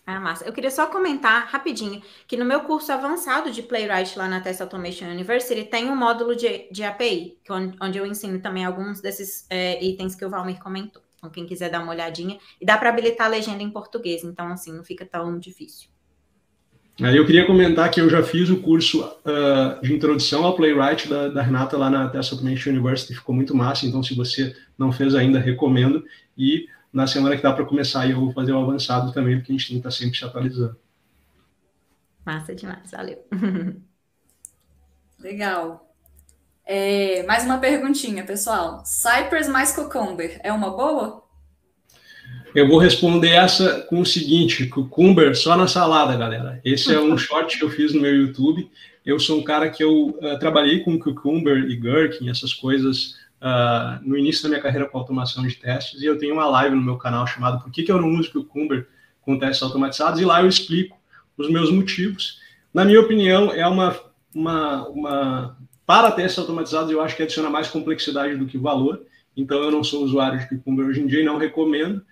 Massa. Eu queria só comentar rapidinho que no meu curso avançado de Playwright lá na Test Automation University tem um módulo de API, onde eu ensino também alguns desses itens que o Valmir comentou. Então, quem quiser dar uma olhadinha. E dá para habilitar a legenda em português, então, assim, não fica tão difícil. Eu queria comentar que eu já fiz o curso de introdução ao Playwright da Renata lá na Test Automation University, ficou muito massa, então se você não fez ainda, recomendo. E na semana que dá para começar, eu vou fazer o avançado também, porque a gente tem que estar sempre se atualizando. Massa demais, valeu. Legal. Mais uma perguntinha, pessoal. Cypress mais Cucumber é uma boa? Eu vou responder essa com o seguinte: Cucumber só na salada, galera. Esse é um short que eu fiz no meu YouTube. Eu sou um cara que eu trabalhei com Cucumber e Gherkin, essas coisas, no início da minha carreira com automação de testes, e eu tenho uma live no meu canal chamada Por que eu não uso Cucumber com testes automatizados, e lá eu explico os meus motivos. Na minha opinião, é para testes automatizados, eu acho que adiciona mais complexidade do que valor, então eu não sou usuário de Cucumber hoje em dia e não recomendo.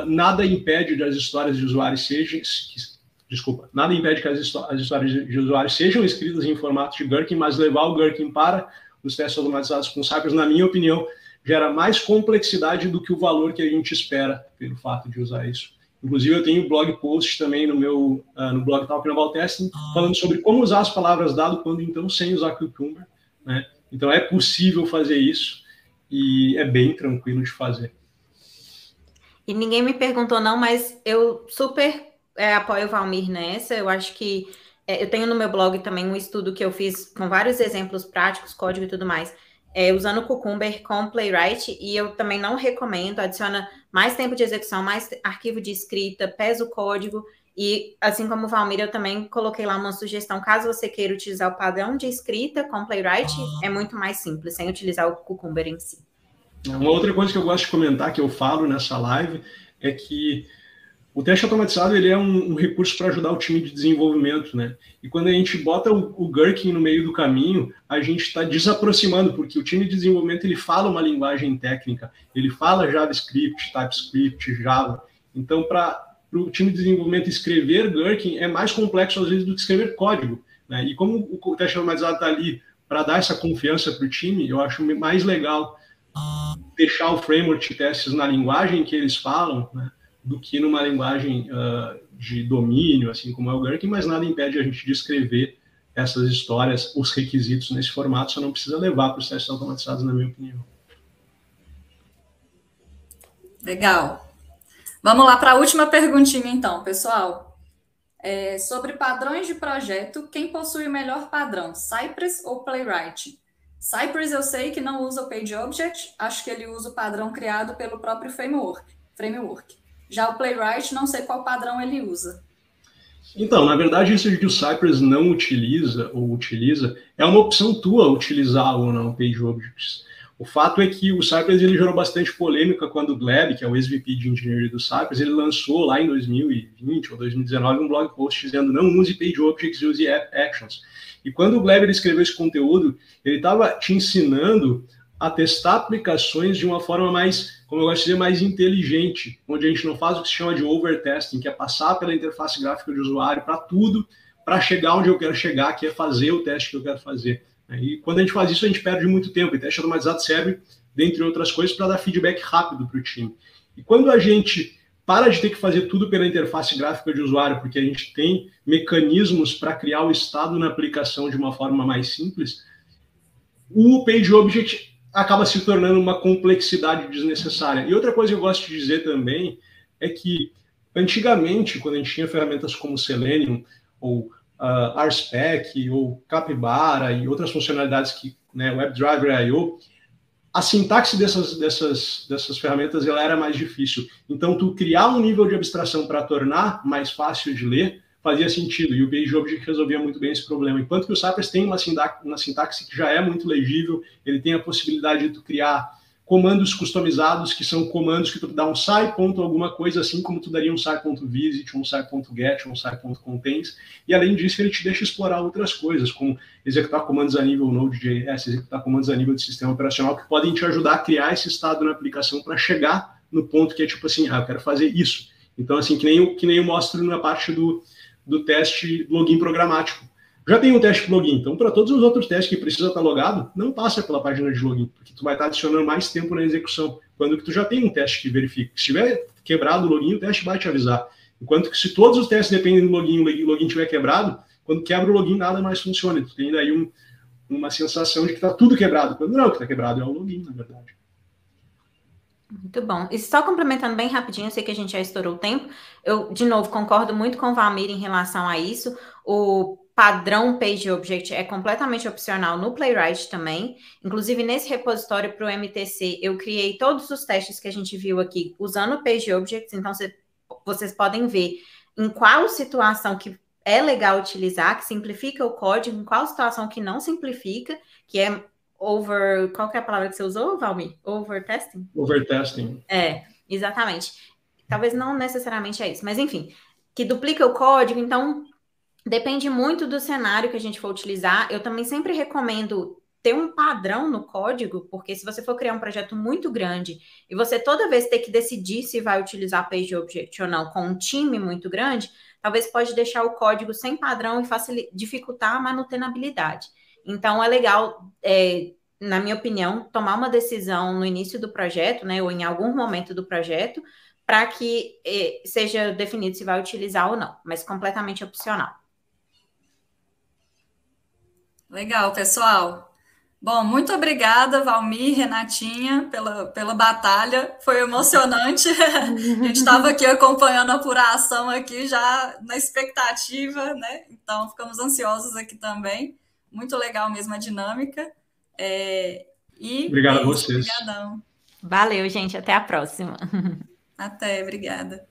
Nada impede que as histórias de usuários sejam... Nada impede que as histórias de usuários sejam escritas em formato de Gherkin, mas levar o Gherkin para os testes automatizados com Cypress, na minha opinião, gera mais complexidade do que o valor que a gente espera pelo fato de usar isso. Inclusive, eu tenho blog post também no meu no blog Talking About Testing, falando sobre como usar as palavras-dado quando, então, sem usar Cucumber, né? Então, é possível fazer isso e é bem tranquilo de fazer. E ninguém me perguntou não, mas eu super apoio o Valmir nessa. Eu acho que eu tenho no meu blog também um estudo que eu fiz com vários exemplos práticos, código e tudo mais, usando o Cucumber com Playwright, e eu também não recomendo. Adiciona mais tempo de execução, mais arquivo de escrita, pesa o código, e assim como o Valmir, eu também coloquei lá uma sugestão, caso você queira utilizar o padrão de escrita com Playwright, é muito mais simples, sem utilizar o Cucumber em si. Uma outra coisa que eu gosto de comentar, que eu falo nessa live, é que o teste automatizado ele é um recurso para ajudar o time de desenvolvimento, né? E quando a gente bota o Gherkin no meio do caminho, a gente está desaproximando, porque o time de desenvolvimento ele fala uma linguagem técnica, ele fala JavaScript, TypeScript, Java. Então, para o time de desenvolvimento escrever Gherkin é mais complexo, às vezes, do que escrever código, né? E como o teste automatizado está ali para dar essa confiança para o time, eu acho mais legal deixar o framework de testes na linguagem que eles falam, né, do que numa linguagem de domínio, assim como é o Gherkin, mas nada impede a gente de escrever essas histórias, os requisitos nesse formato, só não precisa levar para os testes automatizados, na minha opinião. Legal. Vamos lá para a última perguntinha, então, pessoal. Sobre padrões de projeto, quem possui o melhor padrão, Cypress ou Playwright? Cypress eu sei que não usa o PageObject, acho que ele usa o padrão criado pelo próprio framework. Já o Playwright, não sei qual padrão ele usa. Então, na verdade, isso de que o Cypress não utiliza ou utiliza, é uma opção tua utilizar ou não PageObjects. O fato é que o Cypress ele gerou bastante polêmica quando o Gleb, que é o ex-VP de Engineering do Cypress, ele lançou lá em 2020 ou 2019 um blog post dizendo não use PageObjects, use Actions. E quando o Gleb escreveu esse conteúdo, ele estava te ensinando a testar aplicações de uma forma mais, como eu gosto de dizer, mais inteligente, onde a gente não faz o que se chama de overtesting, que é passar pela interface gráfica de usuário para tudo, para chegar onde eu quero chegar, que é fazer o teste que eu quero fazer. E quando a gente faz isso, a gente perde muito tempo. E teste automatizado serve, dentre outras coisas, para dar feedback rápido para o time. E quando a gente para de ter que fazer tudo pela interface gráfica de usuário, porque a gente tem mecanismos para criar o estado na aplicação de uma forma mais simples, o PageObject acaba se tornando uma complexidade desnecessária. E outra coisa que eu gosto de dizer também é que, antigamente, quando a gente tinha ferramentas como Selenium, ou RSpec, ou Capybara, e outras funcionalidades que, né, WebDriver I/O, a sintaxe dessas ferramentas ela era mais difícil. Então, tu criar um nível de abstração para tornar mais fácil de ler fazia sentido, e o PageObject resolvia muito bem esse problema. Enquanto que o Cypress tem uma sintaxe que já é muito legível, ele tem a possibilidade de tu criar comandos customizados, que são comandos que tu dá um sai ponto alguma coisa, assim como tu daria um sai ponto visit, um sai ponto get, um sai ponto contains, e além disso ele te deixa explorar outras coisas, como executar comandos a nível Node.js, executar comandos a nível de sistema operacional, que podem te ajudar a criar esse estado na aplicação para chegar no ponto que é tipo assim, eu quero fazer isso. Então, assim, que nem eu mostro na parte do teste login programático. Já tem um teste de login, então para todos os outros testes que precisa estar logado, não passa pela página de login, porque tu vai estar adicionando mais tempo na execução, quando que tu já tem um teste que verifica. Se tiver quebrado o login, o teste vai te avisar. Enquanto que se todos os testes dependem do login e o login estiver quebrado, quando quebra o login, nada mais funciona. Tu tem daí uma sensação de que está tudo quebrado, quando não, o que está quebrado é o login, na verdade. Muito bom. E só complementando bem rapidinho, eu sei que a gente já estourou o tempo, eu, de novo, concordo muito com o Valmir em relação a isso. O padrão PageObject é completamente opcional no Playwright também. Inclusive, nesse repositório para o MTC, eu criei todos os testes que a gente viu aqui usando o PageObject, então vocês podem ver em qual situação que é legal utilizar, que simplifica o código, em qual situação que não simplifica, que é qual que é a palavra que você usou, Valmir? Overtesting? Overtesting. Exatamente. Talvez não necessariamente é isso, mas enfim, que duplica o código, então depende muito do cenário que a gente for utilizar. Eu também sempre recomendo ter um padrão no código, porque se você for criar um projeto muito grande e você toda vez ter que decidir se vai utilizar PageObject ou não com um time muito grande, talvez pode deixar o código sem padrão e dificultar a manutenabilidade. Então, é legal, na minha opinião, tomar uma decisão no início do projeto, né, ou em algum momento do projeto, para que seja definido se vai utilizar ou não, mas completamente opcional. Legal, pessoal. Bom, muito obrigada, Valmir, Renatinha, pela batalha. Foi emocionante. A gente estava aqui acompanhando a apuração aqui já na expectativa, né? Então, ficamos ansiosos aqui também. Muito legal mesmo a dinâmica. Obrigado a vocês. Obrigadão. Valeu, gente. Até a próxima. Até, obrigada.